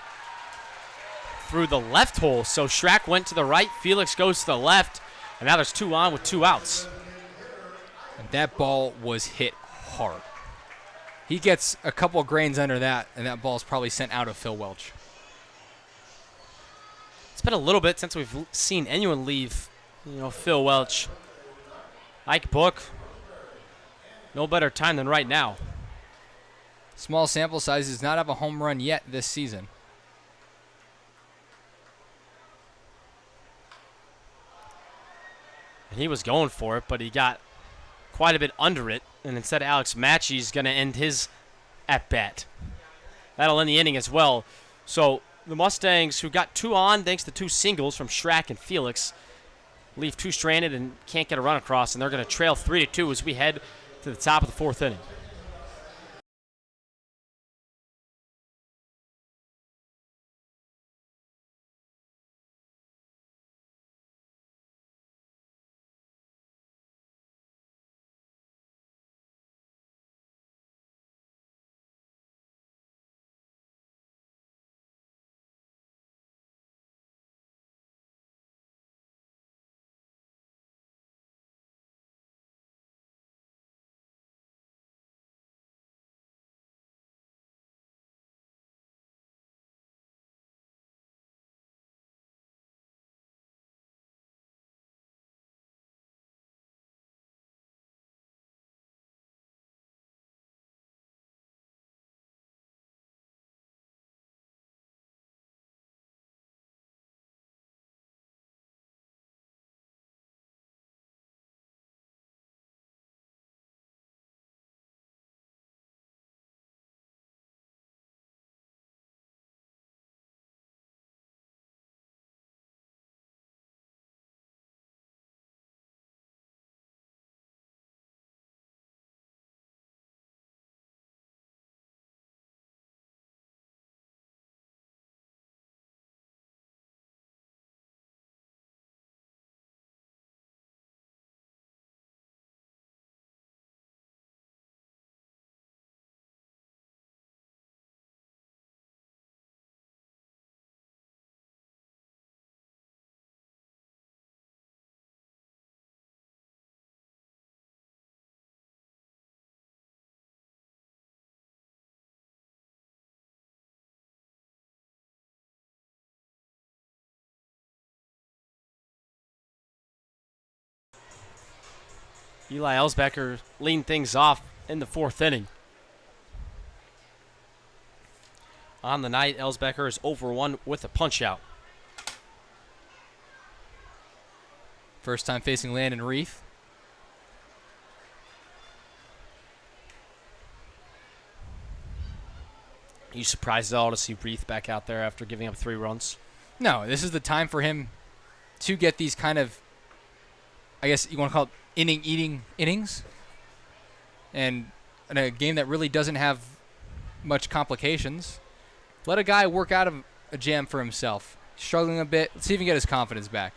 through the left hole. So Schrack went to the right, Felix goes to the left, and now there's 2 on with 2 outs. And that ball was hit hard. He gets a couple grains under that, and that ball's probably sent out of Phil Welch. It's been a little bit since we've seen anyone leave, Phil Welch. Ike Book, no better time than right now. Small sample size, does not have a home run yet this season. And he was going for it, but he got quite a bit under it. And instead, Alex Matchey's going to end his at-bat. That'll end the inning as well. So the Mustangs, who got 2 on thanks to 2 singles from Schrack and Felix, leave 2 stranded and can't get a run across. And they're going to trail 3-2 as we head to the top of the 4th inning. Eli Ellsbecker leading things off in the 4th inning. On the night, Ellsbecker is over 1 with a punch-out. First time facing Landon Reith. Are you surprised at all to see Reith back out there after giving up 3 runs? No, this is the time for him to get these kind of, I guess you want to call it inning-eating innings. And in a game that really doesn't have much complications, let a guy work out of a jam for himself. Struggling a bit. Let's see if he can get his confidence back.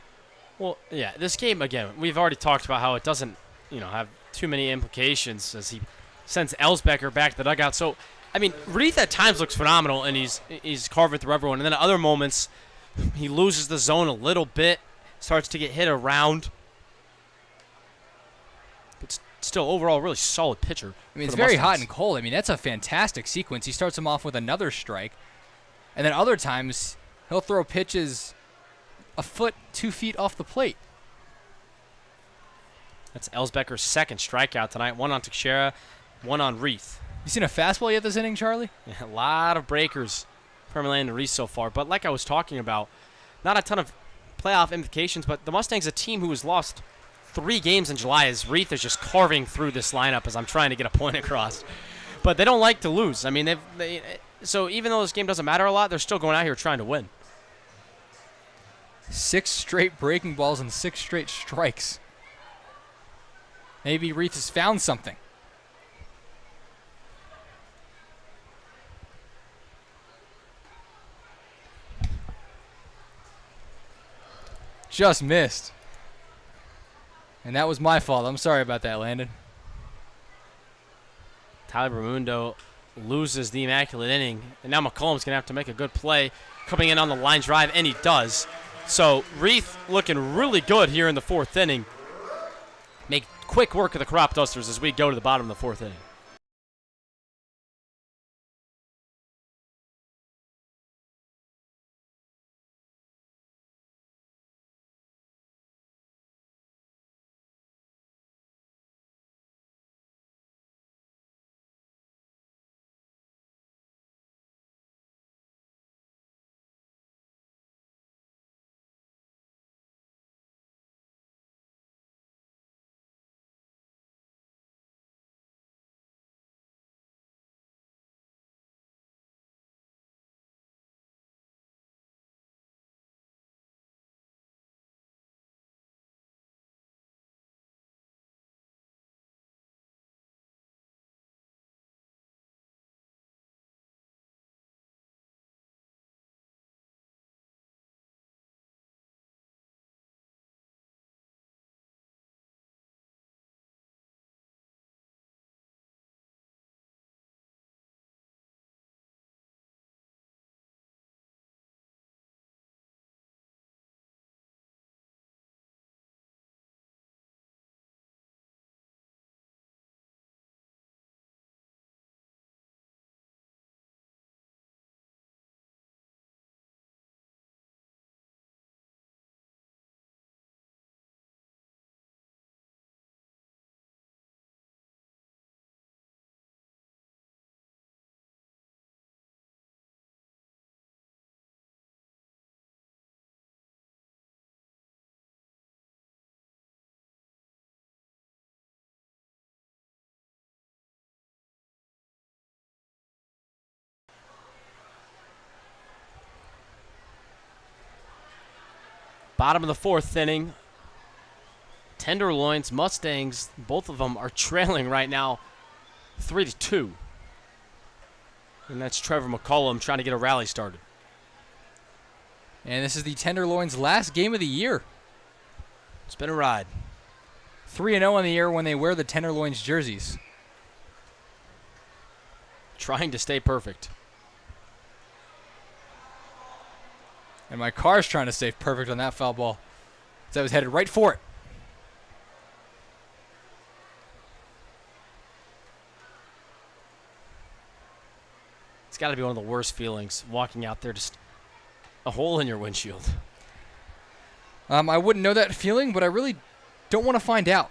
Well, yeah, this game, again, we've already talked about how it doesn't, have too many implications as he sends Ellsbecker back to the dugout. So, I mean, Reith at times looks phenomenal, and he's carving through everyone. And then at other moments, he loses the zone a little bit, starts to get hit around. But still, overall, really solid pitcher. I mean, it's very hot and cold. I mean, that's a fantastic sequence. He starts him off with another strike. And then other times, he'll throw pitches a foot, 2 feet off the plate. That's Ellsbecker's 2nd strikeout tonight. 1 on Teixeira, 1 on Reith. You seen a fastball yet this inning, Charlie? Yeah, a lot of breakers from Landon Reith so far. But like I was talking about, not a ton of playoff implications, but the Mustangs, a team who has lost 3 games in July, as Reith is just carving through this lineup as I'm trying to get a point across. But they don't like to lose. I mean, so even though this game doesn't matter a lot, they're still going out here trying to win. 6 straight breaking balls and 6 straight strikes. Maybe Reith has found something. Just missed. And that was my fault. I'm sorry about that, Landon. Tyler Ramundo loses the immaculate inning, and now McCollum's going to have to make a good play coming in on the line drive, and he does. So Reith looking really good here in the 4th inning. Make quick work of the crop dusters as we go to the bottom of the 4th inning. Bottom of the 4th inning. Tenderloins, Mustangs, both of them are trailing right now 3-2. And that's Trevor McCollum trying to get a rally started. And this is the Tenderloins' last game of the year. It's been a ride. 3-0 on the year when they wear the Tenderloins jerseys. Trying to stay perfect. And my car's trying to stay perfect on that foul ball, as I was headed right for it. It's got to be one of the worst feelings, walking out there, just a hole in your windshield. I wouldn't know that feeling, but I really don't want to find out.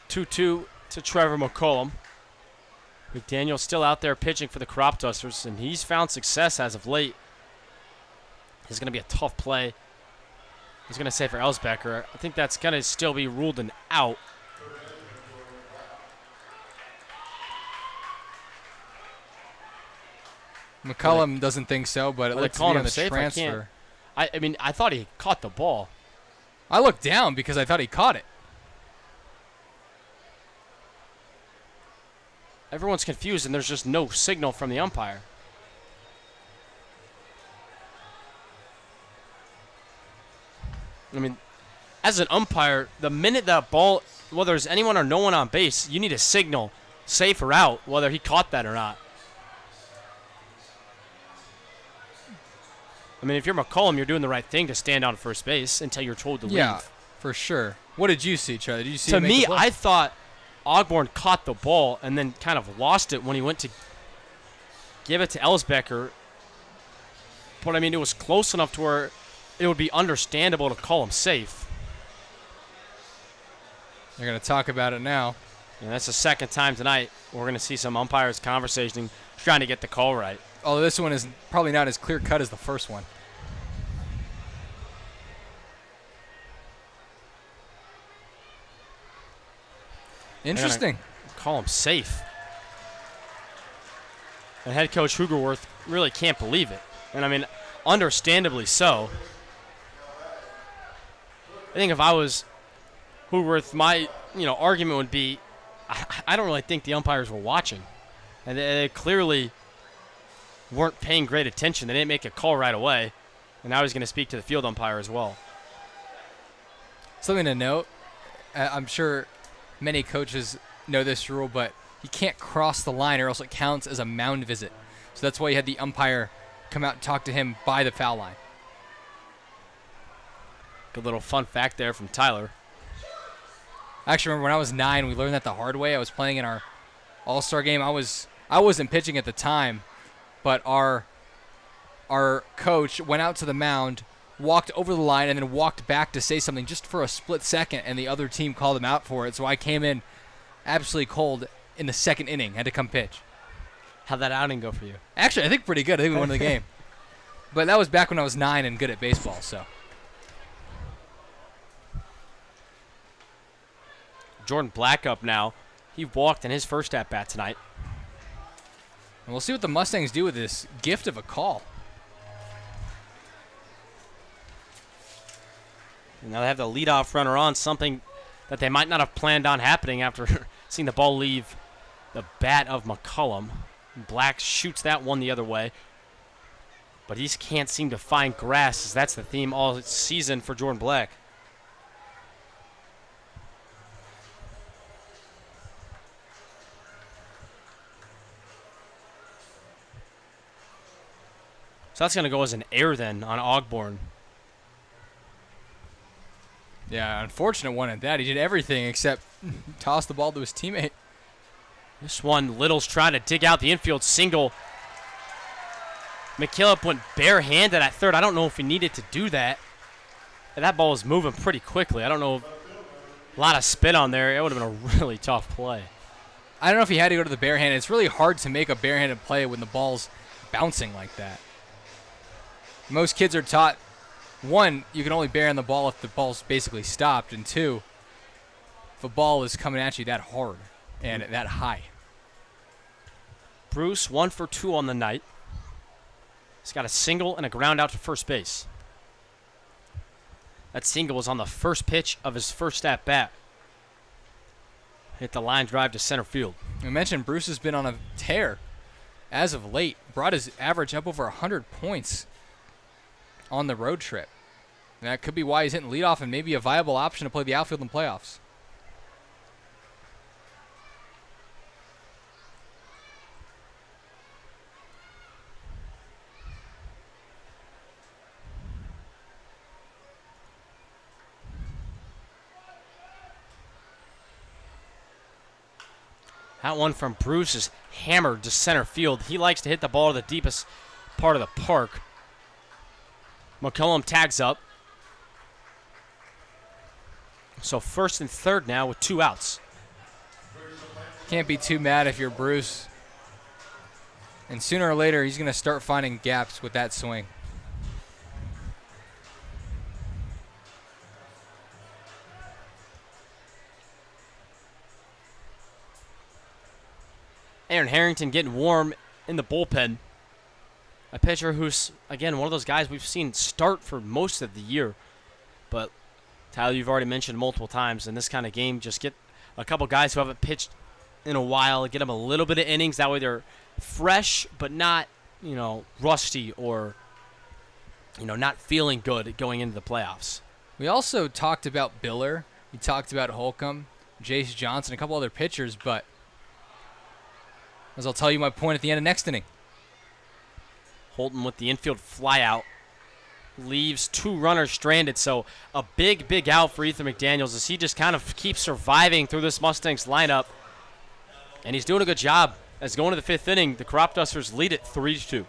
2-2 to Trevor McCollum. McDaniel still out there pitching for the Crop Dusters, and he's found success as of late. It's going to be a tough play. I was going to say for Elsbecker. I think that's going to still be ruled an out. McCullum doesn't think so, but it Are they looks to calling be him on the safe? transfer. I mean, I thought he caught the ball. I looked down because I thought he caught it. Everyone's confused, and there's just no signal from the umpire. I mean, as an umpire, the minute that ball, whether there's anyone or no one on base, you need a signal, safe or out, whether he caught that or not. I mean, if you're McCollum, you're doing the right thing to stand on first base until you're told to Yeah, leave. for sure. What did you see, Charlie? Did you see To him make me, the play? I thought Ogborn caught the ball and then kind of lost it when he went to give it to Elsbecker. But, I mean, it was close enough to where it would be understandable to call him safe. They're going to talk about it now. And that's the second time tonight we're going to see some umpires conversating, trying to get the call right. Although this one is probably not as clear-cut as the first one. Interesting. Call him safe. And head coach Hugerworth really can't believe it. And, I mean, understandably so. I think if I was Hugerworth, my argument would be I don't really think the umpires were watching. And they clearly weren't paying great attention. They didn't make a call right away. And now he's going to speak to the field umpire as well. Something to note, I'm sure many coaches know this rule, but he can't cross the line or else it counts as a mound visit. So that's why you had the umpire come out and talk to him by the foul line. Good little fun fact there from Tyler. I actually remember when I was 9, we learned that the hard way. I was playing in our All-Star game. I wasn't pitching at the time, but our coach went out to the mound, walked over the line, and then walked back to say something just for a split second, and the other team called him out for it. So I came in absolutely cold in the second inning, had to come pitch. How'd that outing go for you? Actually, I think pretty good. I think we won the game. But that was back when I was 9 and good at baseball, so. Jordan Black up now. He walked in his first at-bat tonight. And we'll see what the Mustangs do with this gift of a call. And now they have the leadoff runner on, something that they might not have planned on happening after seeing the ball leave the bat of McCullum. Black shoots that one the other way. But he just can't seem to find grass, as that's the theme all season for Jordan Black. So that's going to go as an error then on Ogborn. Yeah, unfortunate one at that. He did everything except toss the ball to his teammate. This one, Little's trying to dig out the infield single. McKillop went barehanded at third. I don't know if he needed to do that. And that ball was moving pretty quickly. I don't know. A lot of spin on there. It would have been a really tough play. I don't know if he had to go to the barehanded. It's really hard to make a barehanded play when the ball's bouncing like that. Most kids are taught, one, you can only barehand the ball if the ball's basically stopped, and two, if a ball is coming at you that hard and that high. Bruce, 1 for 2 on the night. He's got a single and a ground out to first base. That single was on the first pitch of his first at-bat. Hit the line drive to center field. I mentioned Bruce has been on a tear as of late. Brought his average up over 100 points on the road trip. And that could be why he's hitting leadoff and maybe a viable option to play the outfield in playoffs. That one from Bruce is hammered to center field. He likes to hit the ball to the deepest part of the park. McCullum tags up. So first and third now with 2 outs. Can't be too mad if you're Bruce. And sooner or later, he's going to start finding gaps with that swing. Aaron Harrington getting warm in the bullpen. A pitcher who's, again, one of those guys we've seen start for most of the year. But, Tyler, you've already mentioned multiple times, in this kind of game, just get a couple guys who haven't pitched in a while, get them a little bit of innings. That way they're fresh but not, rusty or, not feeling good going into the playoffs. We also talked about Biller. We talked about Holcomb, Jace Johnson, a couple other pitchers, but as I'll tell you my point at the end of next inning. Holton with the infield flyout leaves 2 runners stranded, so a big out for Ethan McDaniels as he just kind of keeps surviving through this Mustangs lineup, and he's doing a good job. As going to the 5th inning, the Crop Dusters lead it 3-2.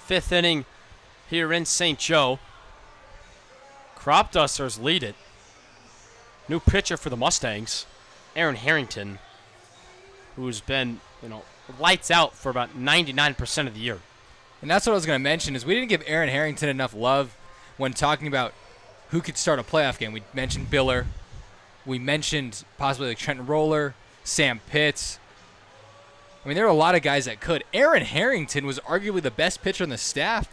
Fifth inning here in St. Joe. Crop Dusters lead it. New pitcher for the Mustangs, Aaron Harrington, who's been, lights out for about 99% of the year. And that's what I was going to mention is we didn't give Aaron Harrington enough love when talking about who could start a playoff game. We mentioned Biller. We mentioned possibly like Trenton Roller, Sam Pitts. I mean, there are a lot of guys that could. Aaron Harrington was arguably the best pitcher on the staff.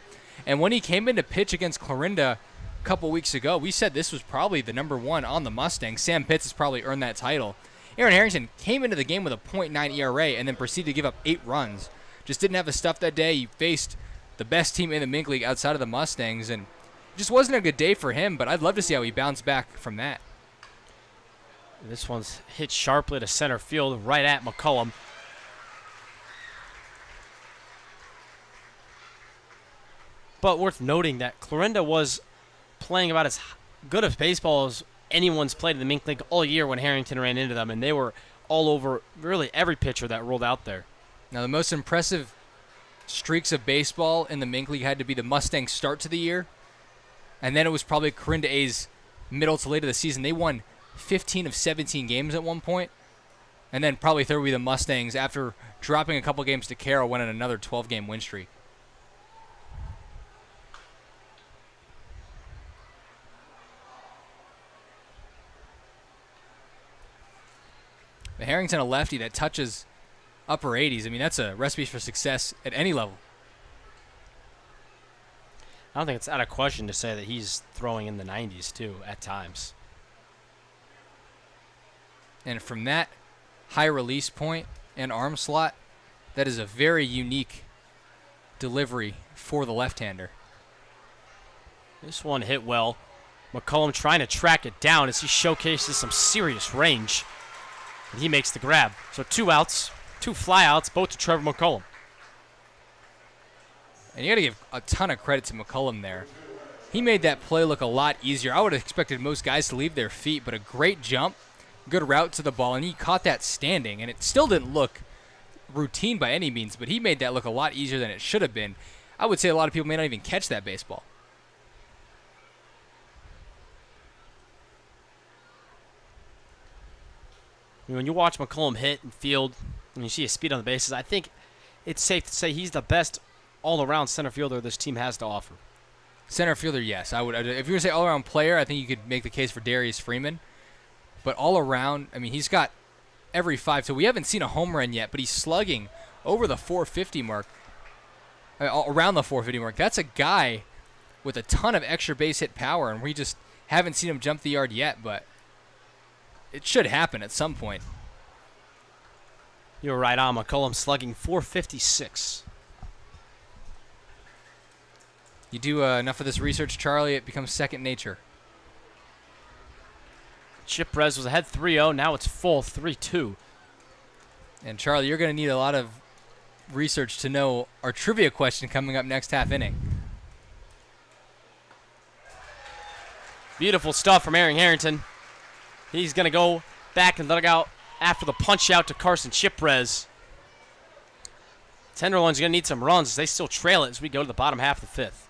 And when he came in to pitch against Clarinda a couple weeks ago, we said this was probably the number 1 on the Mustangs. Sam Pitts has probably earned that title. Aaron Harrington came into the game with a .9 ERA and then proceeded to give up 8 runs. Just didn't have the stuff that day. He faced the best team in the Mink League outside of the Mustangs, and it just wasn't a good day for him, but I'd love to see how he bounced back from that. This one's hit sharply to center field right at McCullum. But worth noting that Clarinda was playing about as good of baseball as anyone's played in the Mink League all year when Harrington ran into them, and they were all over really every pitcher that rolled out there. Now, the most impressive streaks of baseball in the Mink League had to be the Mustangs' start to the year, and then it was probably Clarinda A's middle to late of the season. They won 15 of 17 games at one point, and then probably third would be the Mustangs after dropping a couple games to Carroll, went on another 12-game win streak. But Harrington, a lefty that touches upper 80s. I mean, that's a recipe for success at any level. I don't think it's out of question to say that he's throwing in the 90s, too, at times. And from that high release point and arm slot, that is a very unique delivery for the left-hander. This one hit well. McCullum trying to track it down as he showcases some serious range. And he makes the grab. So 2 outs, 2 flyouts, both to Trevor McCullum. And you got to give a ton of credit to McCullum there. He made that play look a lot easier. I would have expected most guys to leave their feet, but a great jump, good route to the ball, and he caught that standing. And it still didn't look routine by any means, but he made that look a lot easier than it should have been. I would say a lot of people may not even catch that baseball. When you watch McCullum hit and field, and you see his speed on the bases, I think it's safe to say he's the best all-around center fielder this team has to offer. Center fielder, yes. I would. If you were to say all-around player, I think you could make the case for Darius Freeman. But all-around, I mean, he's got every 5. So we haven't seen a home run yet, but he's slugging over the 450 mark, around the 450 mark. That's a guy with a ton of extra base hit power, and we just haven't seen him jump the yard yet, but it should happen at some point. You're right on. McCullum slugging 456. You do enough of this research, Charlie, it becomes second nature. Chip Perez was ahead 3-0. Now it's full 3-2. And, Charlie, you're going to need a lot of research to know our trivia question coming up next half inning. Beautiful stuff from Aaron Harrington. He's going to go back and let it out after the punch out to Carson Chiprez. Tenderloin's going to need some runs as they still trail it as we go to the bottom half of the 5th.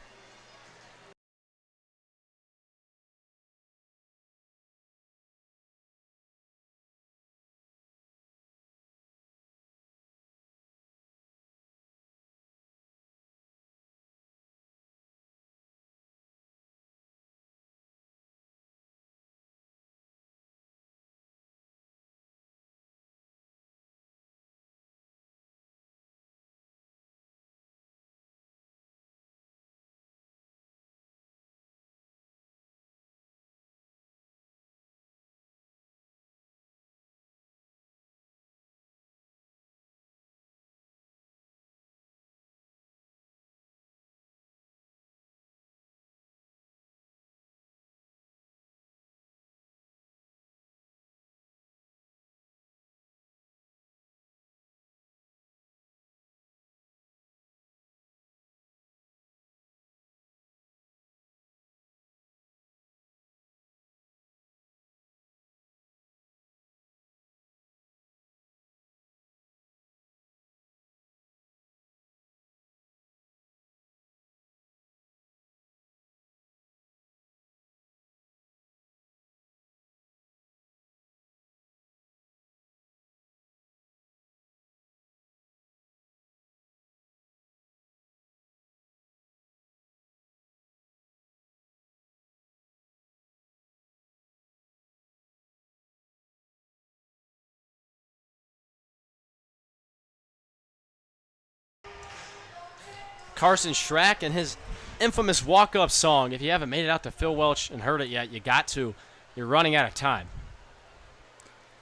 Carson Schrack and his infamous walk-up song. If you haven't made it out to Phil Welch and heard it yet, you got to. You're running out of time.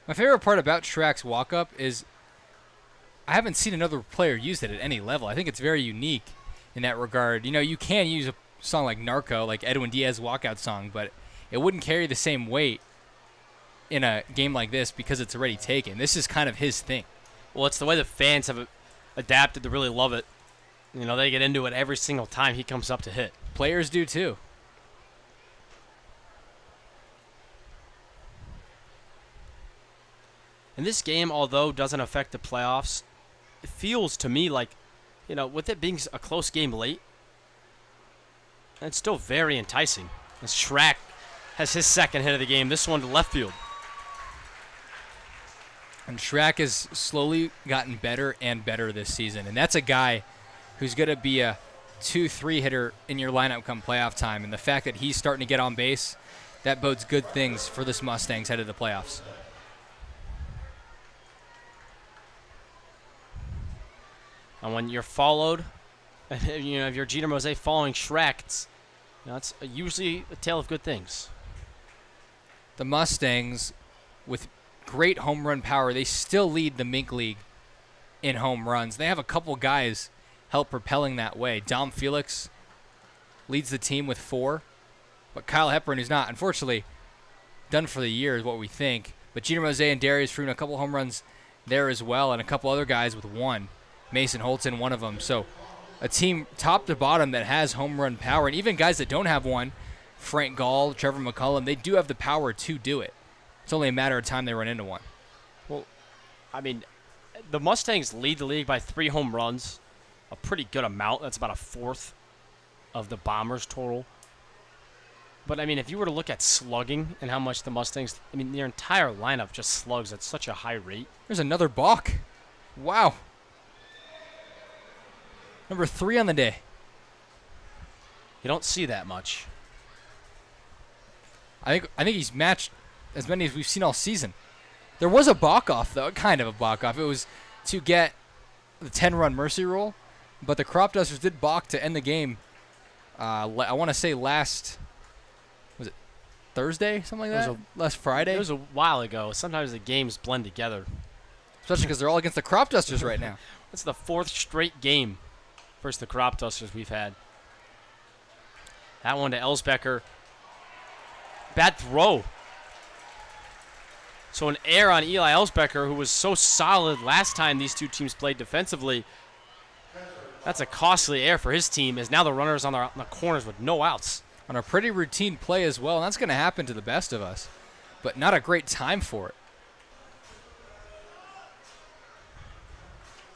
My favorite part about Schrack's walk-up is I haven't seen another player use it at any level. I think it's very unique in that regard. You know, you can use a song like Narco, like Edwin Diaz's walkout song, but it wouldn't carry the same weight in a game like this because it's already taken. This is kind of his thing. Well, it's the way the fans have adapted to really love it. You know, they get into it every single time he comes up to hit. Players do too. And this game, although doesn't affect the playoffs, it feels to me like, you know, with it being a close game late, it's still very enticing. As Schrack has his second hit of the game, this one to left field. And Schrack has slowly gotten better and better this season. And that's a guy who's going to be a 2-3 hitter in your lineup come playoff time. And the fact that he's starting to get on base, that bodes good things for this Mustangs headed to the playoffs. And when you're followed, you know, if you're Jeter Mose following Schrack, it's usually a tale of good things. The Mustangs, with great home run power, they still lead the Mink League in home runs. They have a couple guys help propelling that way. Dom Felix leads the team with 4, but Kyle Hepburn, who's not, unfortunately, done for the year is what we think. But Jeter Mose and Darius Freeman, a couple home runs there as well, and a couple other guys with one. Mason Holton, one of them. So a team top to bottom that has home run power, and even guys that don't have one, Frank Gall, Trevor McCullum, they do have the power to do it. It's only a matter of time they run into one. Well, I mean, the Mustangs lead the league by 3 home runs, a pretty good amount. That's about a fourth of the Bombers' total. But, I mean, if you were to look at slugging and how much the Mustangs, I mean, their entire lineup just slugs at such a high rate. There's another balk. Wow. Number 3 on the day. You don't see that much. I think he's matched as many as we've seen all season. There was a balk-off, though, kind of a balk-off. It was to get the 10-run mercy rule, but the Crop Dusters did balk to end the game. I want to say last, was it Thursday, something like that? Last Friday? It was a while ago. Sometimes the games blend together. Especially because they're all against the Crop Dusters right now. That's the 4th straight game versus the Crop Dusters we've had. That one to Elsbecker. Bad throw. So an error on Eli Elsbecker, who was so solid last time these two teams played defensively. That's a costly error for his team, as now the runners on the corners with no outs. On a pretty routine play as well, and that's going to happen to the best of us. But not a great time for it.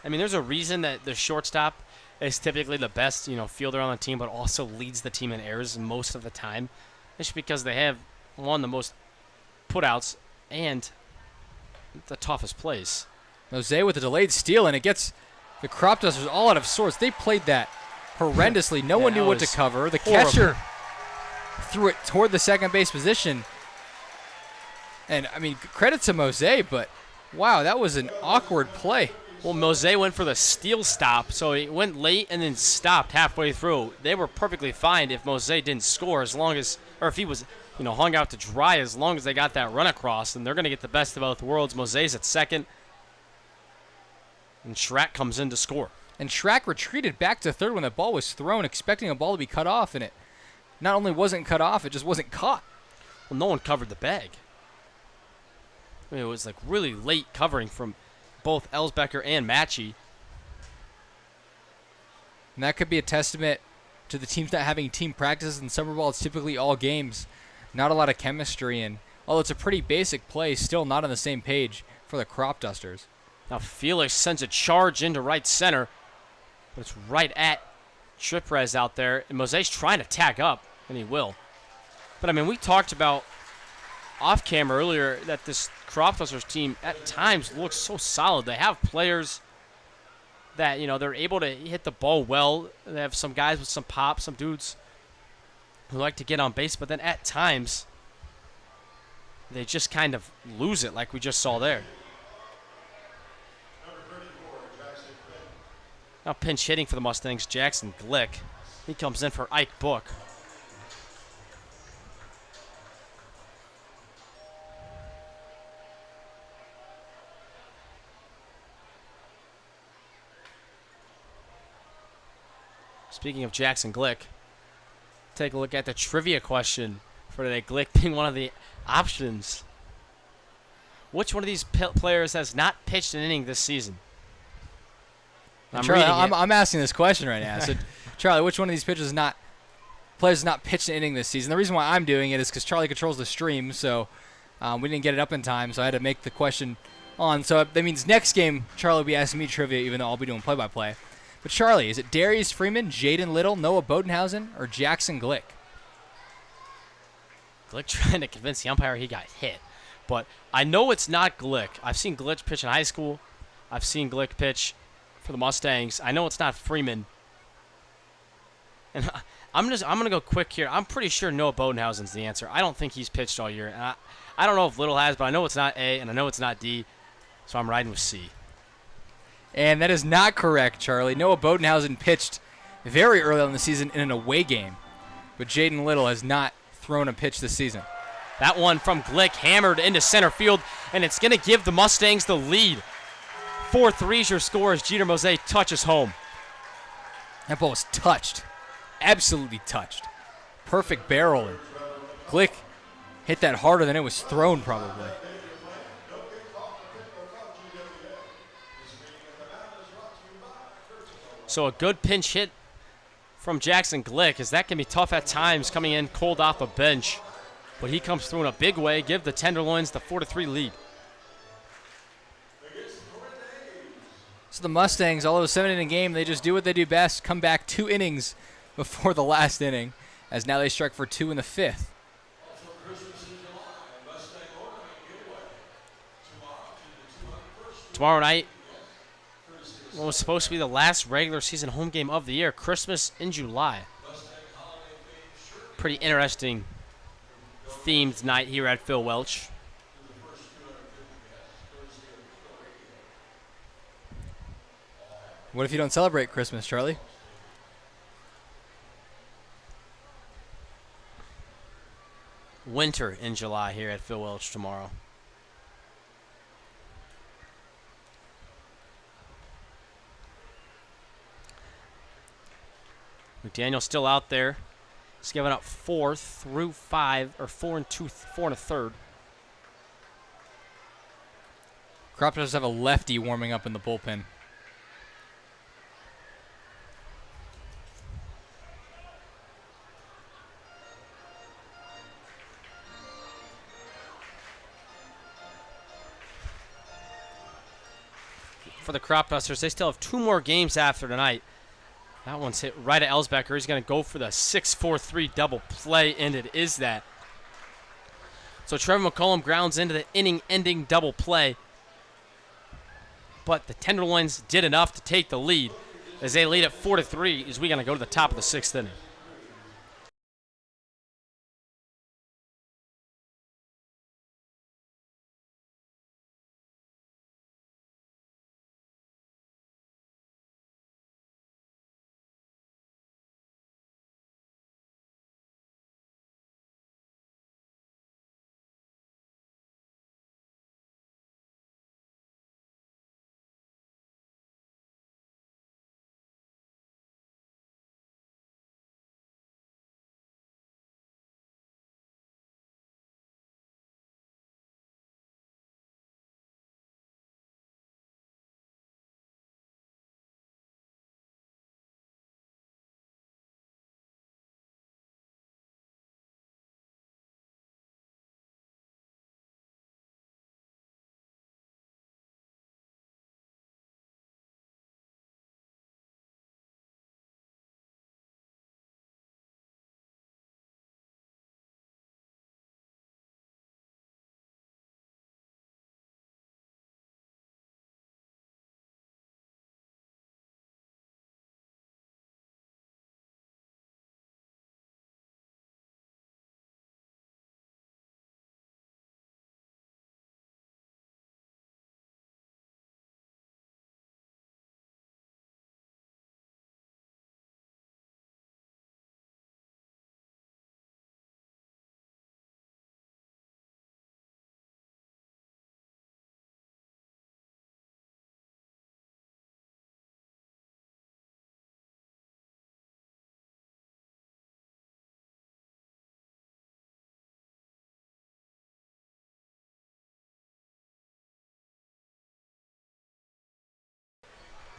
I mean, there's a reason that the shortstop is typically the best, fielder on the team, but also leads the team in errors most of the time. It's because they have, one, the most putouts and the toughest plays. Mose with a delayed steal, and it gets the Crop Dusters all out of sorts. They played that horrendously. No one knew what to cover. The catcher threw it toward the second base position. And, I mean, credit to Mose, but, wow, that was an awkward play. Well, Mose went for the steal stop, so he went late and then stopped halfway through. They were perfectly fine if Mose didn't score, as long as, or if he was, hung out to dry, as long as they got that run across. And they're going to get the best of both worlds. Mose's at second, and Schrack comes in to score. And Schrack retreated back to third when the ball was thrown, expecting a ball to be cut off, and it not only wasn't cut off, it just wasn't caught. Well, no one covered the bag. I mean, it was like really late covering from both Elsbecker and Matchie. And that could be a testament to the teams not having team practices. In summer ball, it's typically all games. Not a lot of chemistry. And although it's a pretty basic play, still not on the same page for the Crop Dusters. Now Felix sends a charge into right center. But it's right at Triprez out there. And Mose's trying to tag up, and he will. But, I mean, we talked about off camera earlier that this Crop Dusters team at times looks so solid. They have players that, they're able to hit the ball well. They have some guys with some pop, some dudes who like to get on base, but then at times they just kind of lose it like we just saw there. Now pinch hitting for the Mustangs, Jackson Glick. He comes in for Ike Book. Speaking of Jackson Glick, take a look at the trivia question for today. Glick being one of the options. Which one of these players has not pitched an inning this season? Charlie, I'm asking this question right now. So, Charlie, which one of these players has not pitched an inning this season? The reason why I'm doing it is because Charlie controls the stream, so we didn't get it up in time, so I had to make the question on. So that means next game, Charlie will be asking me trivia, even though I'll be doing play-by-play. But Charlie, is it Darius Freeman, Jaden Little, Noah Bodenhausen, or Jackson Glick? Glick trying to convince the umpire he got hit. But I know it's not Glick. I've seen Glick pitch in high school. I've seen Glick pitch for the Mustangs. I know it's not Freeman. And I'm going to go quick here. I'm pretty sure Noah Bodenhausen's the answer. I don't think he's pitched all year. And I don't know if Little has, but I know it's not A, and I know it's not D. So I'm riding with C. And that is not correct, Charlie. Noah Bodenhausen pitched very early on in the season in an away game. But Jaden Little has not thrown a pitch this season. That one from Glick hammered into center field, and it's going to give the Mustangs the lead. 4-3 is your score as Jeter Mose touches home. That ball was touched. Absolutely touched. Perfect barrel. And Glick hit that harder than it was thrown, probably. So a good pinch hit from Jackson Glick, as that can be tough at times coming in cold off a bench. But he comes through in a big way, give the Tenderloins the 4-3 lead. So the Mustangs, although a 7-inning game, they just do what they do best, come back 2 innings before the last inning, as now they strike for 2 in the 5th. Tomorrow night, what was supposed to be the last regular season home game of the year, Christmas in July. Pretty interesting themed night here at Phil Welch. What if you don't celebrate Christmas, Charlie? Winter in July here at Phil Welch tomorrow. McDaniel still out there. He's giving up 4 through 5, or 4 and 1/3. Crop does have a lefty warming up in the bullpen. For the Crop Dusters, they still have 2 more games after tonight. That one's hit right at Elsbecker. He's going to go for the 6-4-3 double play, and it is that. So Trevor McCollum grounds into the inning-ending double play. But the Tenderloins did enough to take the lead. As they lead at 4-3, as we're going to go to the top of the 6th inning.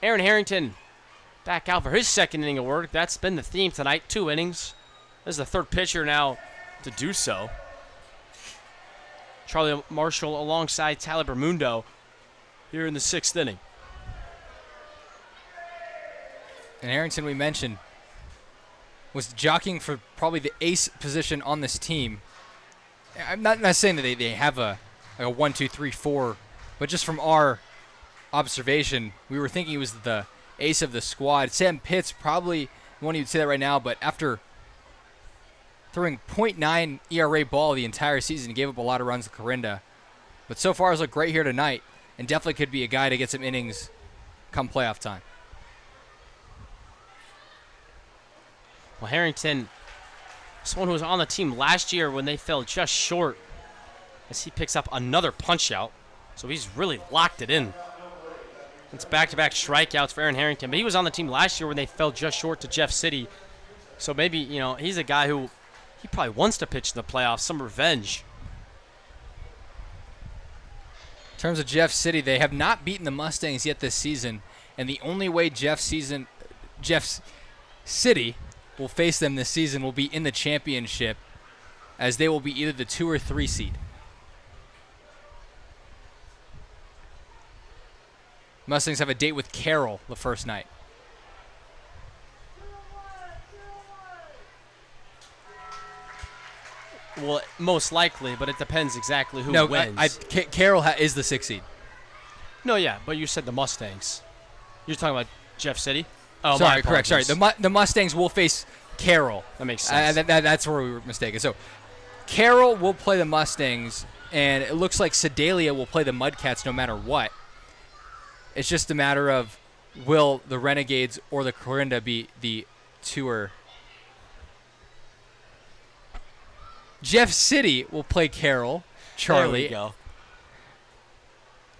Aaron Harrington back out for his 2nd inning of work. That's been the theme tonight, 2 innings. This is the 3rd pitcher now to do so. Charlie Marshall alongside Tyler Bermundo here in the 6th inning. And Harrington, we mentioned, was jockeying for probably the ace position on this team. I'm not saying that they have a 1, 2, 3, 4, but just from our observation, we were thinking he was the ace of the squad. Sam Pitts probably won't even say that right now, but after throwing .9 ERA ball the entire season, he gave up a lot of runs to Corinda. But so far, he's looked great here tonight, and definitely could be a guy to get some innings come playoff time. Well, Harrington, someone who was on the team last year when they fell just short, as he picks up another punch out. So he's really locked it in. It's back-to-back strikeouts for Aaron Harrington. But he was on the team last year when they fell just short to Jeff City. So maybe, he's a guy who he probably wants to pitch in the playoffs, some revenge. In terms of Jeff City, they have not beaten the Mustangs yet this season. And the only way Jeff Jeff City will face them this season will be in the championship, as they will be either the 2 or 3 seed. Mustangs have a date with Carroll the first night. Well, most likely, but it depends exactly who No, wins. Carroll is the 6th seed. No, yeah, but you said the Mustangs. You're talking about Jeff City? Oh, Sorry, my correct. Sorry, apologies. the Mustangs will face Carroll. That makes sense. That's where we were mistaken. So Carroll will play the Mustangs, and it looks like Sedalia will play the Mudcats no matter what. It's just a matter of will the Renegades or the Corinda be the tour. Jeff City will play Carroll. Charlie. There we go.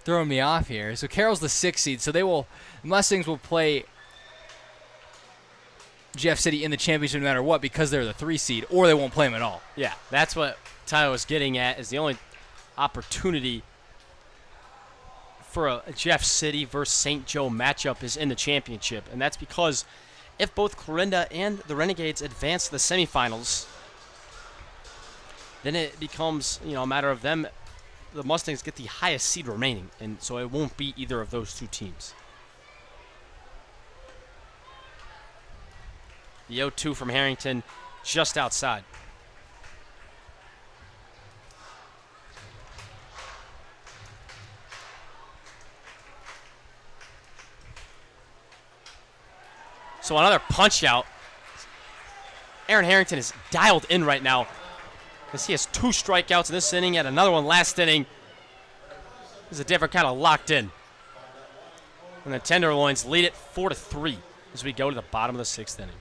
Throwing me off here. So Carroll's the 6th seed. So the Mustangs will play Jeff City in the championship no matter what because they're the 3 seed, or they won't play them at all. Yeah, that's what Tyler was getting at, is the only opportunity for a Jeff City versus St. Joe matchup is in the championship, and that's because if both Corinda and the Renegades advance to the semifinals, then it becomes a matter of them. The Mustangs get the highest seed remaining, and so it won't be either of those 2 teams. The 0-2 from Harrington just outside. So another punch out. Aaron Harrington is dialed in right now, as he has 2 strikeouts in this inning and another one last inning. This is a different kind of locked in. And the Tenderloins lead it 4-3 as we go to the bottom of the 6th inning.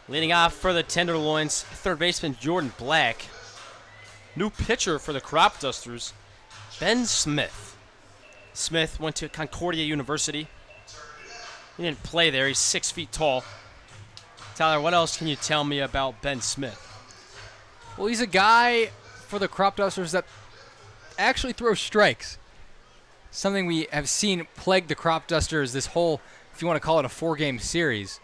Leading off for the Tenderloins, third baseman Jordan Black. New pitcher for the Crop Dusters, Ben Smith. Smith went to Concordia University. He didn't play there. He's 6 feet tall. Tyler, what else can you tell me about Ben Smith? Well, he's a guy for the Crop Dusters that actually throws strikes. Something we have seen plague the Crop Dusters this whole, if you want to call it a 4-game series.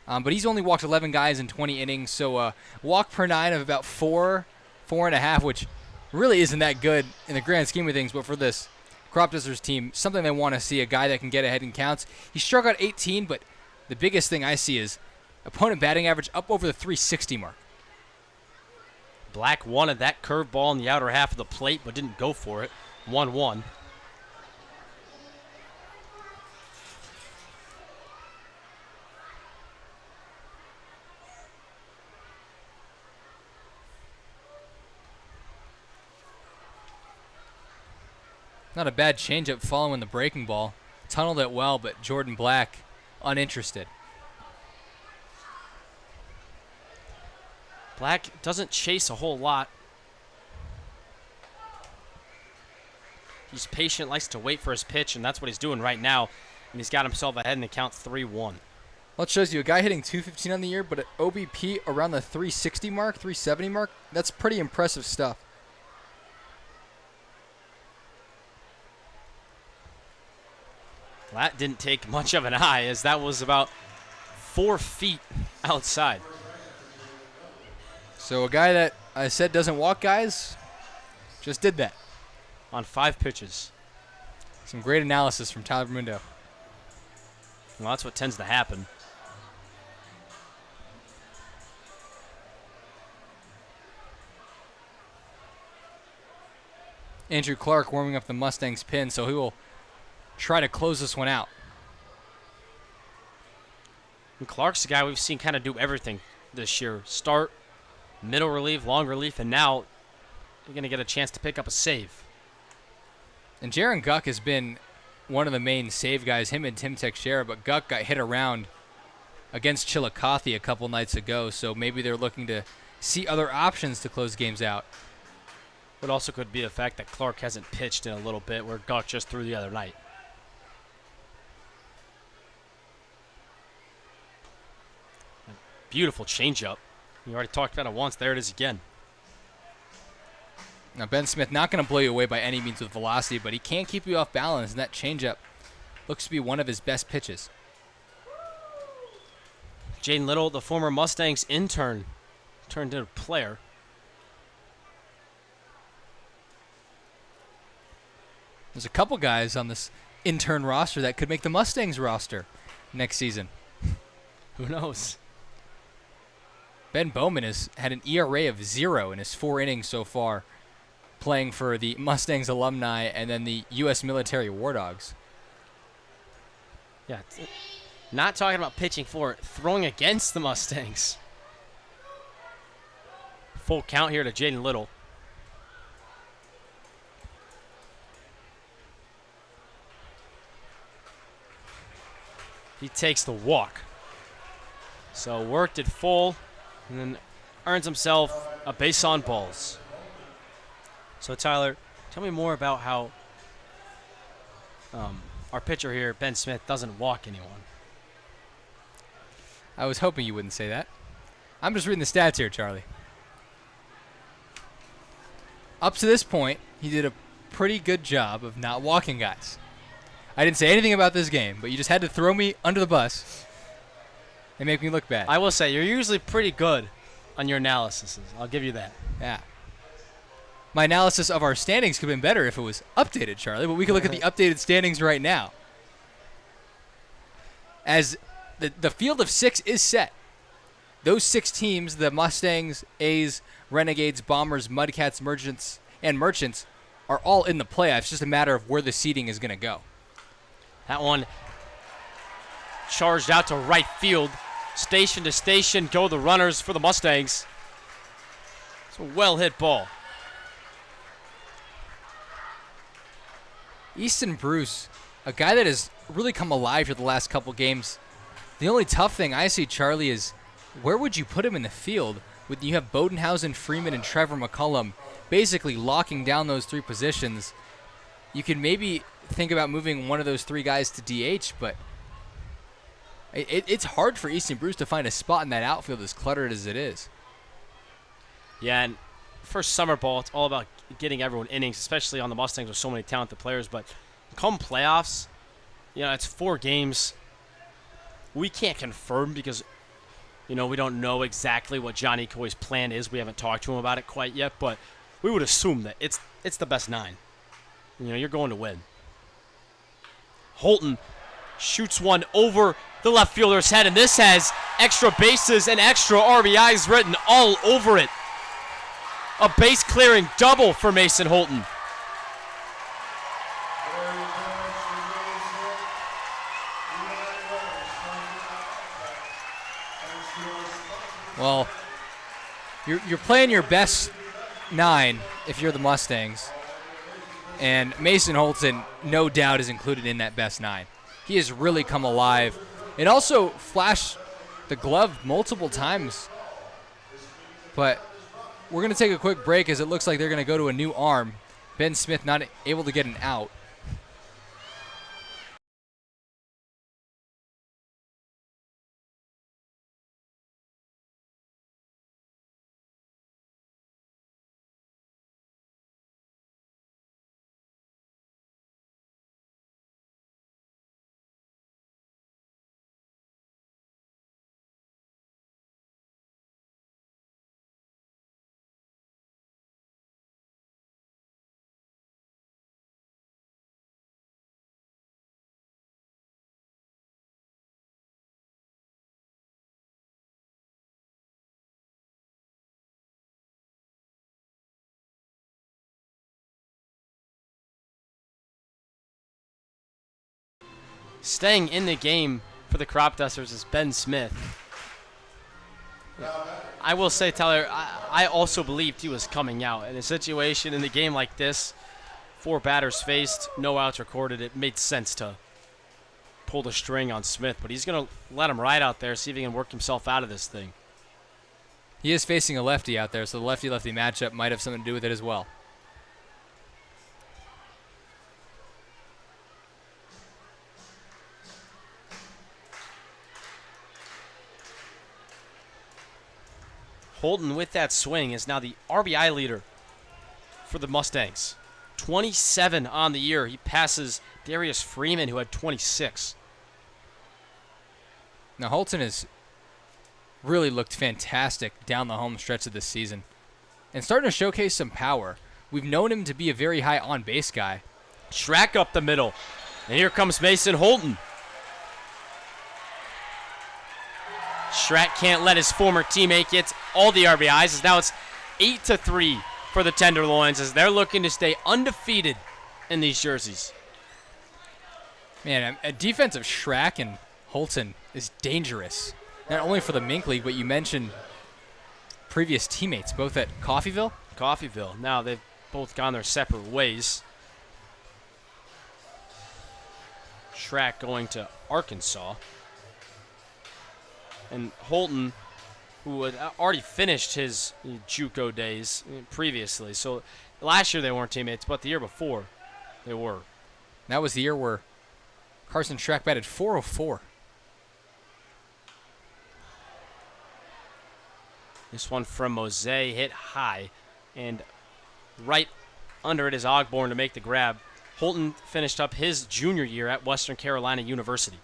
But he's only walked 11 guys in 20 innings, so walk per 9 of about 4.5, which really isn't that good in the grand scheme of things. But for this Crop Dusters team, something they want to see, a guy that can get ahead in counts. He struck out 18, but the biggest thing I see is opponent batting average up over the 360 mark. Black wanted that curveball in the outer half of the plate, but didn't go for it. 1-1. Not a bad changeup following the breaking ball. Tunneled it well, but Jordan Black uninterested. Black doesn't chase a whole lot. He's patient, likes to wait for his pitch, and that's what he's doing right now. And he's got himself ahead in the count 3-1. Well, it shows you a guy hitting 215 on the year, but at OBP around the 360 mark, 370 mark. That's pretty impressive stuff. That didn't take much of an eye, as that was about 4 feet outside. So a guy that I said doesn't walk guys just did that. On 5 pitches. Some great analysis from Tyler Mundo. Well, that's what tends to happen. Andrew Clark warming up the Mustangs pin, so he will try to close this one out. And Clark's the guy we've seen kind of do everything this year. Start, middle relief, long relief, and now you're going to get a chance to pick up a save. And Jaron Guck has been one of the main save guys, him and Tim Teixeira, but Guck got hit around against Chillicothe a couple nights ago, so maybe they're looking to see other options to close games out. But also could be the fact that Clark hasn't pitched in a little bit, where Guck just threw the other night. Beautiful changeup. You already talked about it once. There it is again. Now, Ben Smith not going to blow you away by any means with velocity, but he can keep you off balance, and that changeup looks to be one of his best pitches. Jaden Little, the former Mustangs intern, turned into a player. There's a couple guys on this intern roster that could make the Mustangs roster next season. Who knows? Ben Bowman has had an ERA of 0 in his 4 innings so far, playing for the Mustangs alumni and then the U.S. military War Dogs. Yeah, not talking about pitching for it, throwing against the Mustangs. Full count here to Jaden Little. He takes the walk. So worked it full and then earns himself a base on balls. So Tyler, tell me more about how our pitcher here, Ben Smith, doesn't walk anyone. I was hoping you wouldn't say that. I'm just reading the stats here, Charlie. Up to this point, he did a pretty good job of not walking guys. I didn't say anything about this game, but you just had to throw me under the bus and make me look bad. I will say, you're usually pretty good on your analyses. I'll give you that. Yeah. My analysis of our standings could have been better if it was updated, Charlie, but we can look at the updated standings right now. As the field of 6 is set. Those 6 teams, the Mustangs, A's, Renegades, Bombers, Mudcats, Merchants, are all in the playoffs. It's just a matter of where the seeding is going to go. That one charged out to right field. Station to station go the runners for the Mustangs. It's a well-hit ball. Easton Bruce, a guy that has really come alive for the last couple games. The only tough thing I see, Charlie, is where would you put him in the field? You have Bodenhausen, Freeman, and Trevor McCullum basically locking down those 3 positions. You could maybe think about moving one of those 3 guys to DH, but it's hard for Easton Bruce to find a spot in that outfield as cluttered as it is. Yeah, and for summer ball, it's all about getting everyone innings, especially on the Mustangs with so many talented players. But come playoffs, it's 4 games. We can't confirm because, we don't know exactly what Johnny Coy's plan is. We haven't talked to him about it quite yet, but we would assume that it's the best 9. You're going to win. Holton shoots one over the left fielder's head, and this has extra bases and extra RBIs written all over it. A base-clearing double for Mason Holton. Well, you're playing your best 9 if you're the Mustangs. And Mason Holton, no doubt, is included in that best 9. He has really come alive and also flashed the glove multiple times. But we're going to take a quick break as it looks like they're going to go to a new arm. Ben Smith not able to get an out. Staying in the game for the Crop Dusters is Ben Smith. I will say, Tyler, I also believed he was coming out. In a situation in a game like this, 4 batters faced, no outs recorded, it made sense to pull the string on Smith. But he's going to let him ride out there, see if he can work himself out of this thing. He is facing a lefty out there, so the lefty-lefty matchup might have something to do with it as well. Holton with that swing is now the RBI leader for the Mustangs. 27 on the year. He passes Darius Freeman, who had 26. Now Holton has really looked fantastic down the home stretch of this season and starting to showcase some power. We've known him to be a very high on-base guy. Schrack up the middle. And here comes Mason Holton. Schrack can't let his former teammate get all the RBIs, as now it's 8-3 for the Tenderloins as they're looking to stay undefeated in these jerseys. Man, a defensive Schrack and Holton is dangerous. Not only for the Mink League, but you mentioned previous teammates, both at Coffeyville. Now they've both gone their separate ways. Schrack going to Arkansas. And Holton, who had already finished his JUCO days previously. So last year they weren't teammates, but the year before they were. That was the year where Carson Schrack batted .404. This one from Mose hit high and right under it is Ogborn to make the grab. Holton finished up his junior year at Western Carolina University.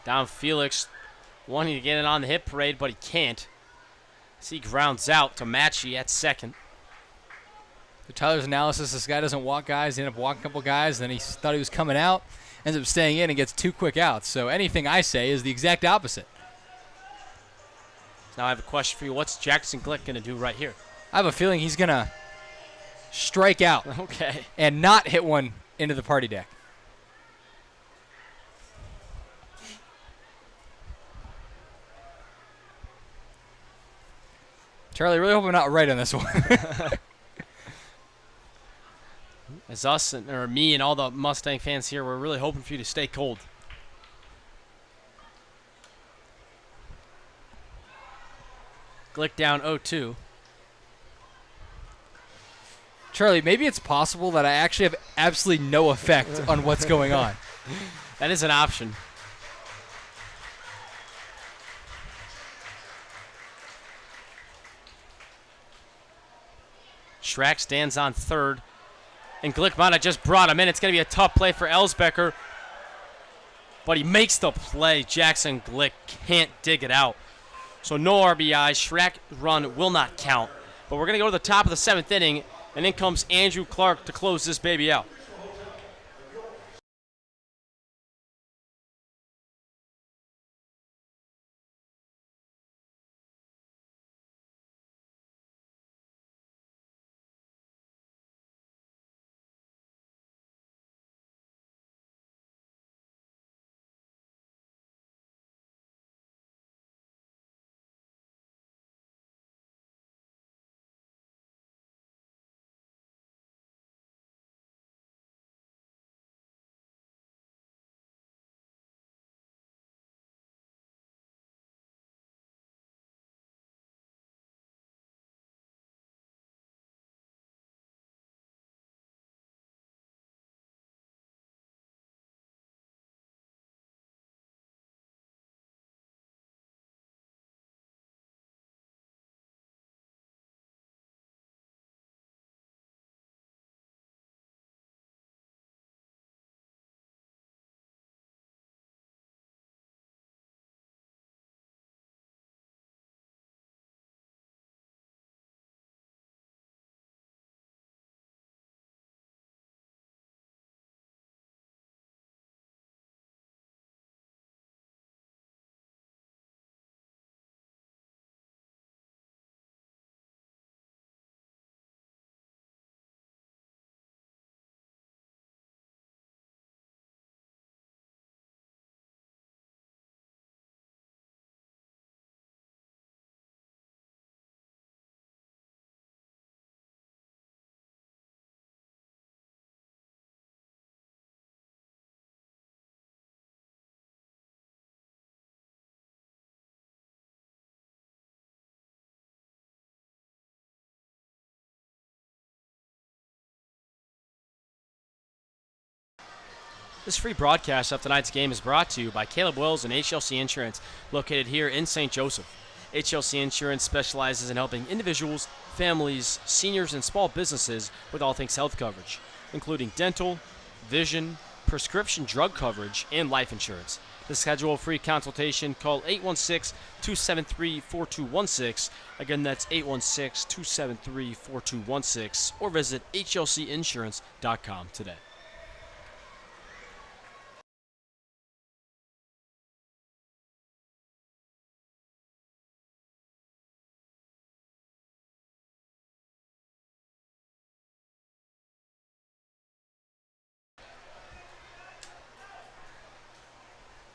Down Felix, wanting to get it on the hit parade, but he can't. As he grounds out to Matchy at second. So Tyler's analysis, this guy doesn't walk guys. He ended up walking a couple guys. Then he thought he was coming out, ends up staying in and gets 2 quick outs. So anything I say is the exact opposite. Now I have a question for you. What's Jackson Glick going to do right here? I have a feeling he's going to strike out Okay. and not hit one into the party deck. Charlie, really hope I'm not right on this one. As us, or me and all the Mustang fans here, we're really hoping for you to stay cold. Glick down 0-2. Charlie, maybe it's possible that I actually have absolutely no effect on what's going on. That is an option. Schrack stands on third. And Glick might have just brought him in. It's going to be a tough play for Ellsbecker. But he makes the play. Jackson Glick can't dig it out. So no RBI. Schrack run will not count. But we're going to go to the top of the 7th inning. And in comes Andrew Clark to close this baby out. This free broadcast of tonight's game is brought to you by Caleb Wills and HLC Insurance, located here in St. Joseph. HLC Insurance specializes in helping individuals, families, seniors, and small businesses with all things health coverage, including dental, vision, prescription drug coverage, and life insurance. To schedule a free consultation, call 816-273-4216. Again, that's 816-273-4216, or visit hlcinsurance.com today.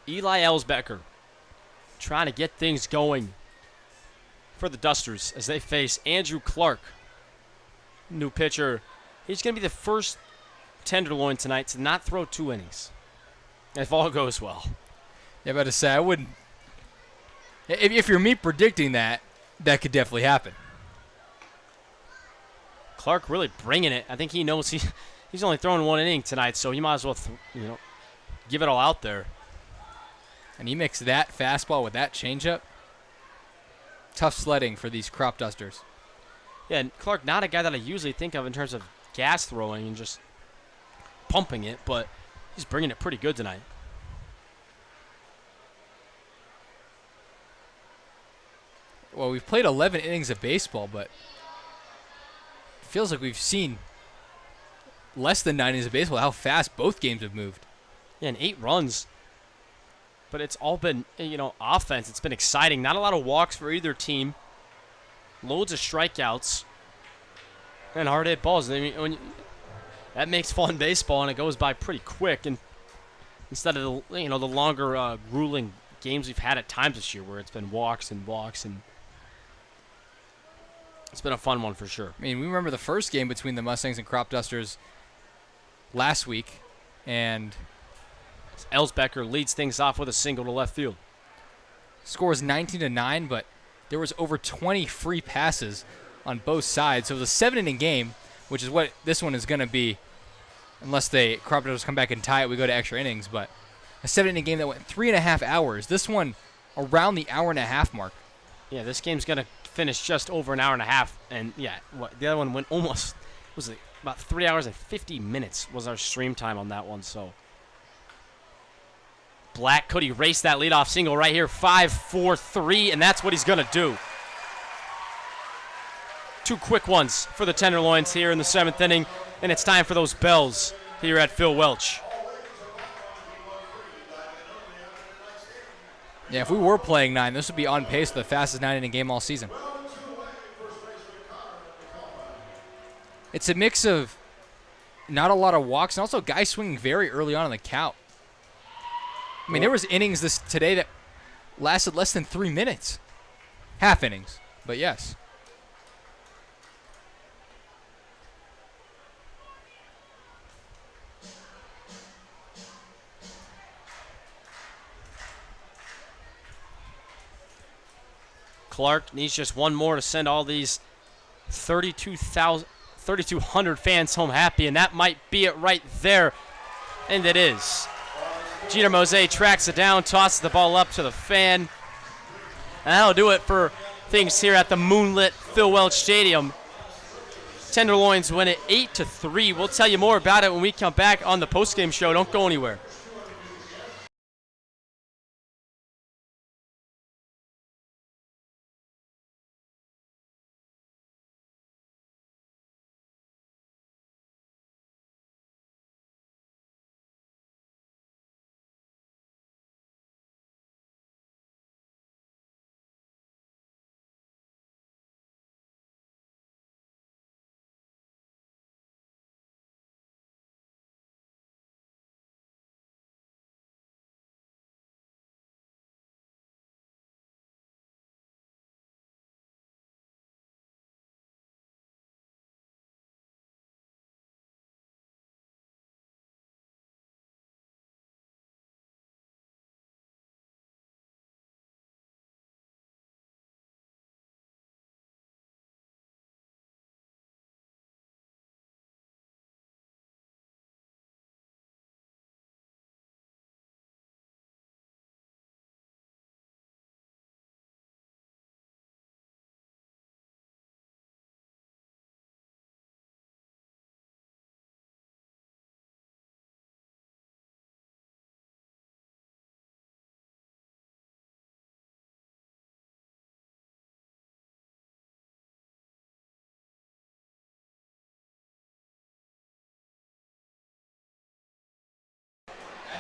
Eli Ellsbecker trying to get things going for the Dusters as they face Andrew Clark, new pitcher. He's going to be the first Tenderloin tonight to not throw 2 innings, if all goes well. Yeah, about to say, I wouldn't. If you're me predicting that, that could definitely happen. Clark really bringing it. I think he knows he's only throwing 1 inning tonight, so he might as well give it all out there. And he mixed that fastball with that changeup. Tough sledding for these crop dusters. Yeah, and Clark, not a guy that I usually think of in terms of gas throwing and just pumping it, but he's bringing it pretty good tonight. Well, we've played 11 innings of baseball, but it feels like we've seen less than 9 innings of baseball, how fast both games have moved. Yeah, and 8 runs. But it's all been, offense. It's been exciting. Not a lot of walks for either team. Loads of strikeouts. And hard hit balls. I mean, that makes fun baseball, and it goes by pretty quick. And instead of the longer, grueling games we've had at times this year, where it's been walks and walks, and it's been a fun one for sure. I mean, we remember the first game between the Mustangs and crop dusters last week, and Ellsbecker leads things off with a single to left field. Score was 19-9, but there was over 20 free passes on both sides. So it was a 7-inning game, which is what this one is going to be, unless they crop dusters come back and tie it. We go to extra innings, but a 7-inning game that went 3.5 hours. This one around the hour-and-a-half mark. Yeah, this game's going to finish just over an hour and a half, and the other one went almost about 3 hours and 50 minutes was our stream time on that one. So Black could erase that leadoff single right here, 5-4-3, and that's what he's going to do. 2 quick ones for the Tenderloins here in the 7th inning, and it's time for those bells here at Phil Welch. Yeah, if we were playing 9, this would be on pace for the fastest 9-inning game all season. It's a mix of not a lot of walks and also guys swinging very early on in the count. I mean, there was innings today that lasted less than 3 minutes. Half innings, but yes. Clark needs just one more to send all these 3,200 fans home happy, and that might be it right there. And it is. Jeter Mose tracks it down, tosses the ball up to the fan. And that'll do it for things here at the moonlit Phil Welch Stadium. Tenderloins win it 8-3. We'll tell you more about it when we come back on the postgame show. Don't go anywhere.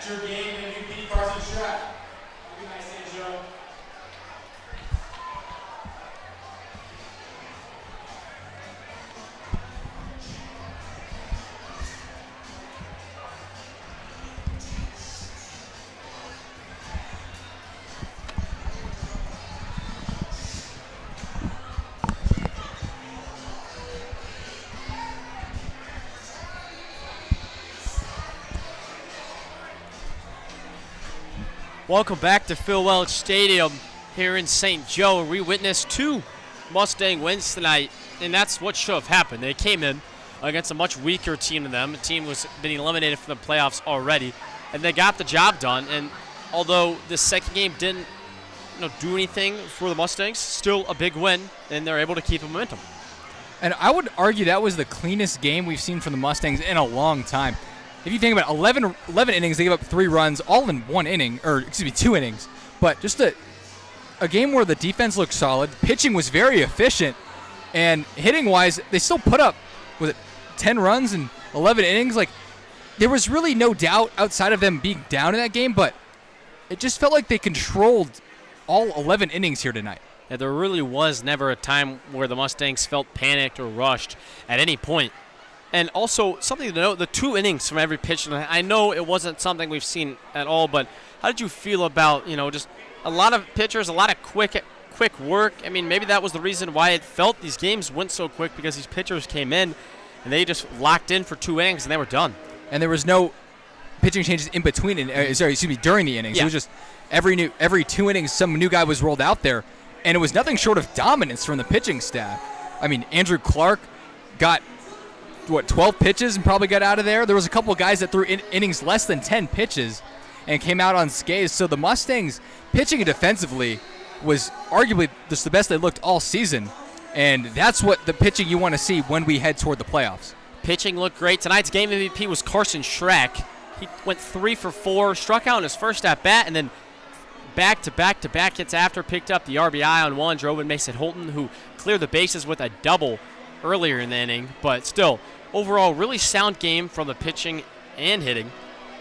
Your game MVP Carson Shrek. Good night, San Joe. Welcome back to Phil Welch Stadium here in St. Joe. We witnessed 2 Mustang wins tonight, and that's what should have happened. They came in against a much weaker team than them. The team was been eliminated from the playoffs already, and they got the job done. And although the second game didn't do anything for the Mustangs, still a big win, and they're able to keep the momentum. And I would argue that was the cleanest game we've seen from the Mustangs in a long time. If you think about it, 11 innings, they gave up 3 runs, all in 1 inning, or excuse me, 2 innings. But just a game where the defense looked solid, pitching was very efficient, and hitting-wise, they still put up, 10 runs in 11 innings? Like, there was really no doubt outside of them being down in that game, but it just felt like they controlled all 11 innings here tonight. Yeah, there really was never a time where the Mustangs felt panicked or rushed at any point. And also, something to note, the 2 innings from every pitch. I know it wasn't something we've seen at all, but how did you feel about, just a lot of pitchers, a lot of quick work? I mean, maybe that was the reason why it felt these games went so quick, because these pitchers came in and they just locked in for 2 innings and they were done. And there was no pitching changes in between, during the innings. Yeah. It was just every 2 innings, some new guy was rolled out there, and it was nothing short of dominance from the pitching staff. I mean, Andrew Clark got 12 pitches and probably got out of there. There was a couple of guys that threw innings less than 10 pitches and came out unscathed. So the Mustangs pitching and defensively was arguably just the best they looked all season, and that's what the pitching you want to see when we head toward the playoffs. Pitching looked great. Tonight's game MVP was Carson Shrek. He went 3 for 4, struck out in his first at bat, and then back-to-back hits after, picked up the RBI on one, drove in Mason Holton, who cleared the bases with a double earlier in the inning. But still, overall, really sound game from the pitching and hitting.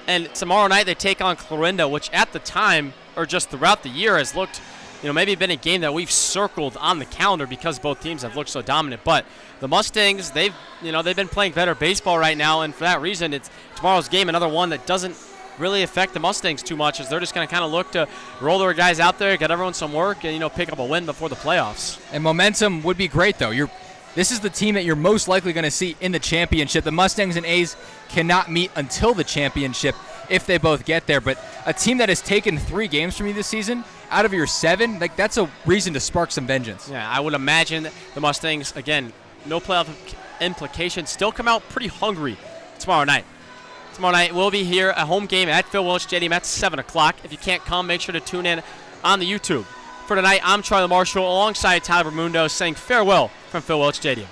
And tomorrow night they take on Clarinda, which at the time, or just throughout the year, has looked, maybe been a game that we've circled on the calendar because both teams have looked so dominant. But the Mustangs, they've been playing better baseball right now, and for that reason, it's tomorrow's game, another one that doesn't really affect the Mustangs too much, as they're just going to kind of look to roll their guys out there, get everyone some work, and pick up a win before the playoffs. And momentum would be great, though. This is the team that you're most likely going to see in the championship. The Mustangs and A's cannot meet until the championship if they both get there. But a team that has taken 3 games from you this season, out of your 7, that's a reason to spark some vengeance. Yeah, I would imagine the Mustangs, again, no playoff implications, still come out pretty hungry tomorrow night. Tomorrow night we'll be here, a home game at Phil Welch Stadium at 7 o'clock. If you can't come, make sure to tune in on the YouTube. For tonight, I'm Charlie Marshall alongside Tyler Bermundo saying farewell from Phil Welch Stadium.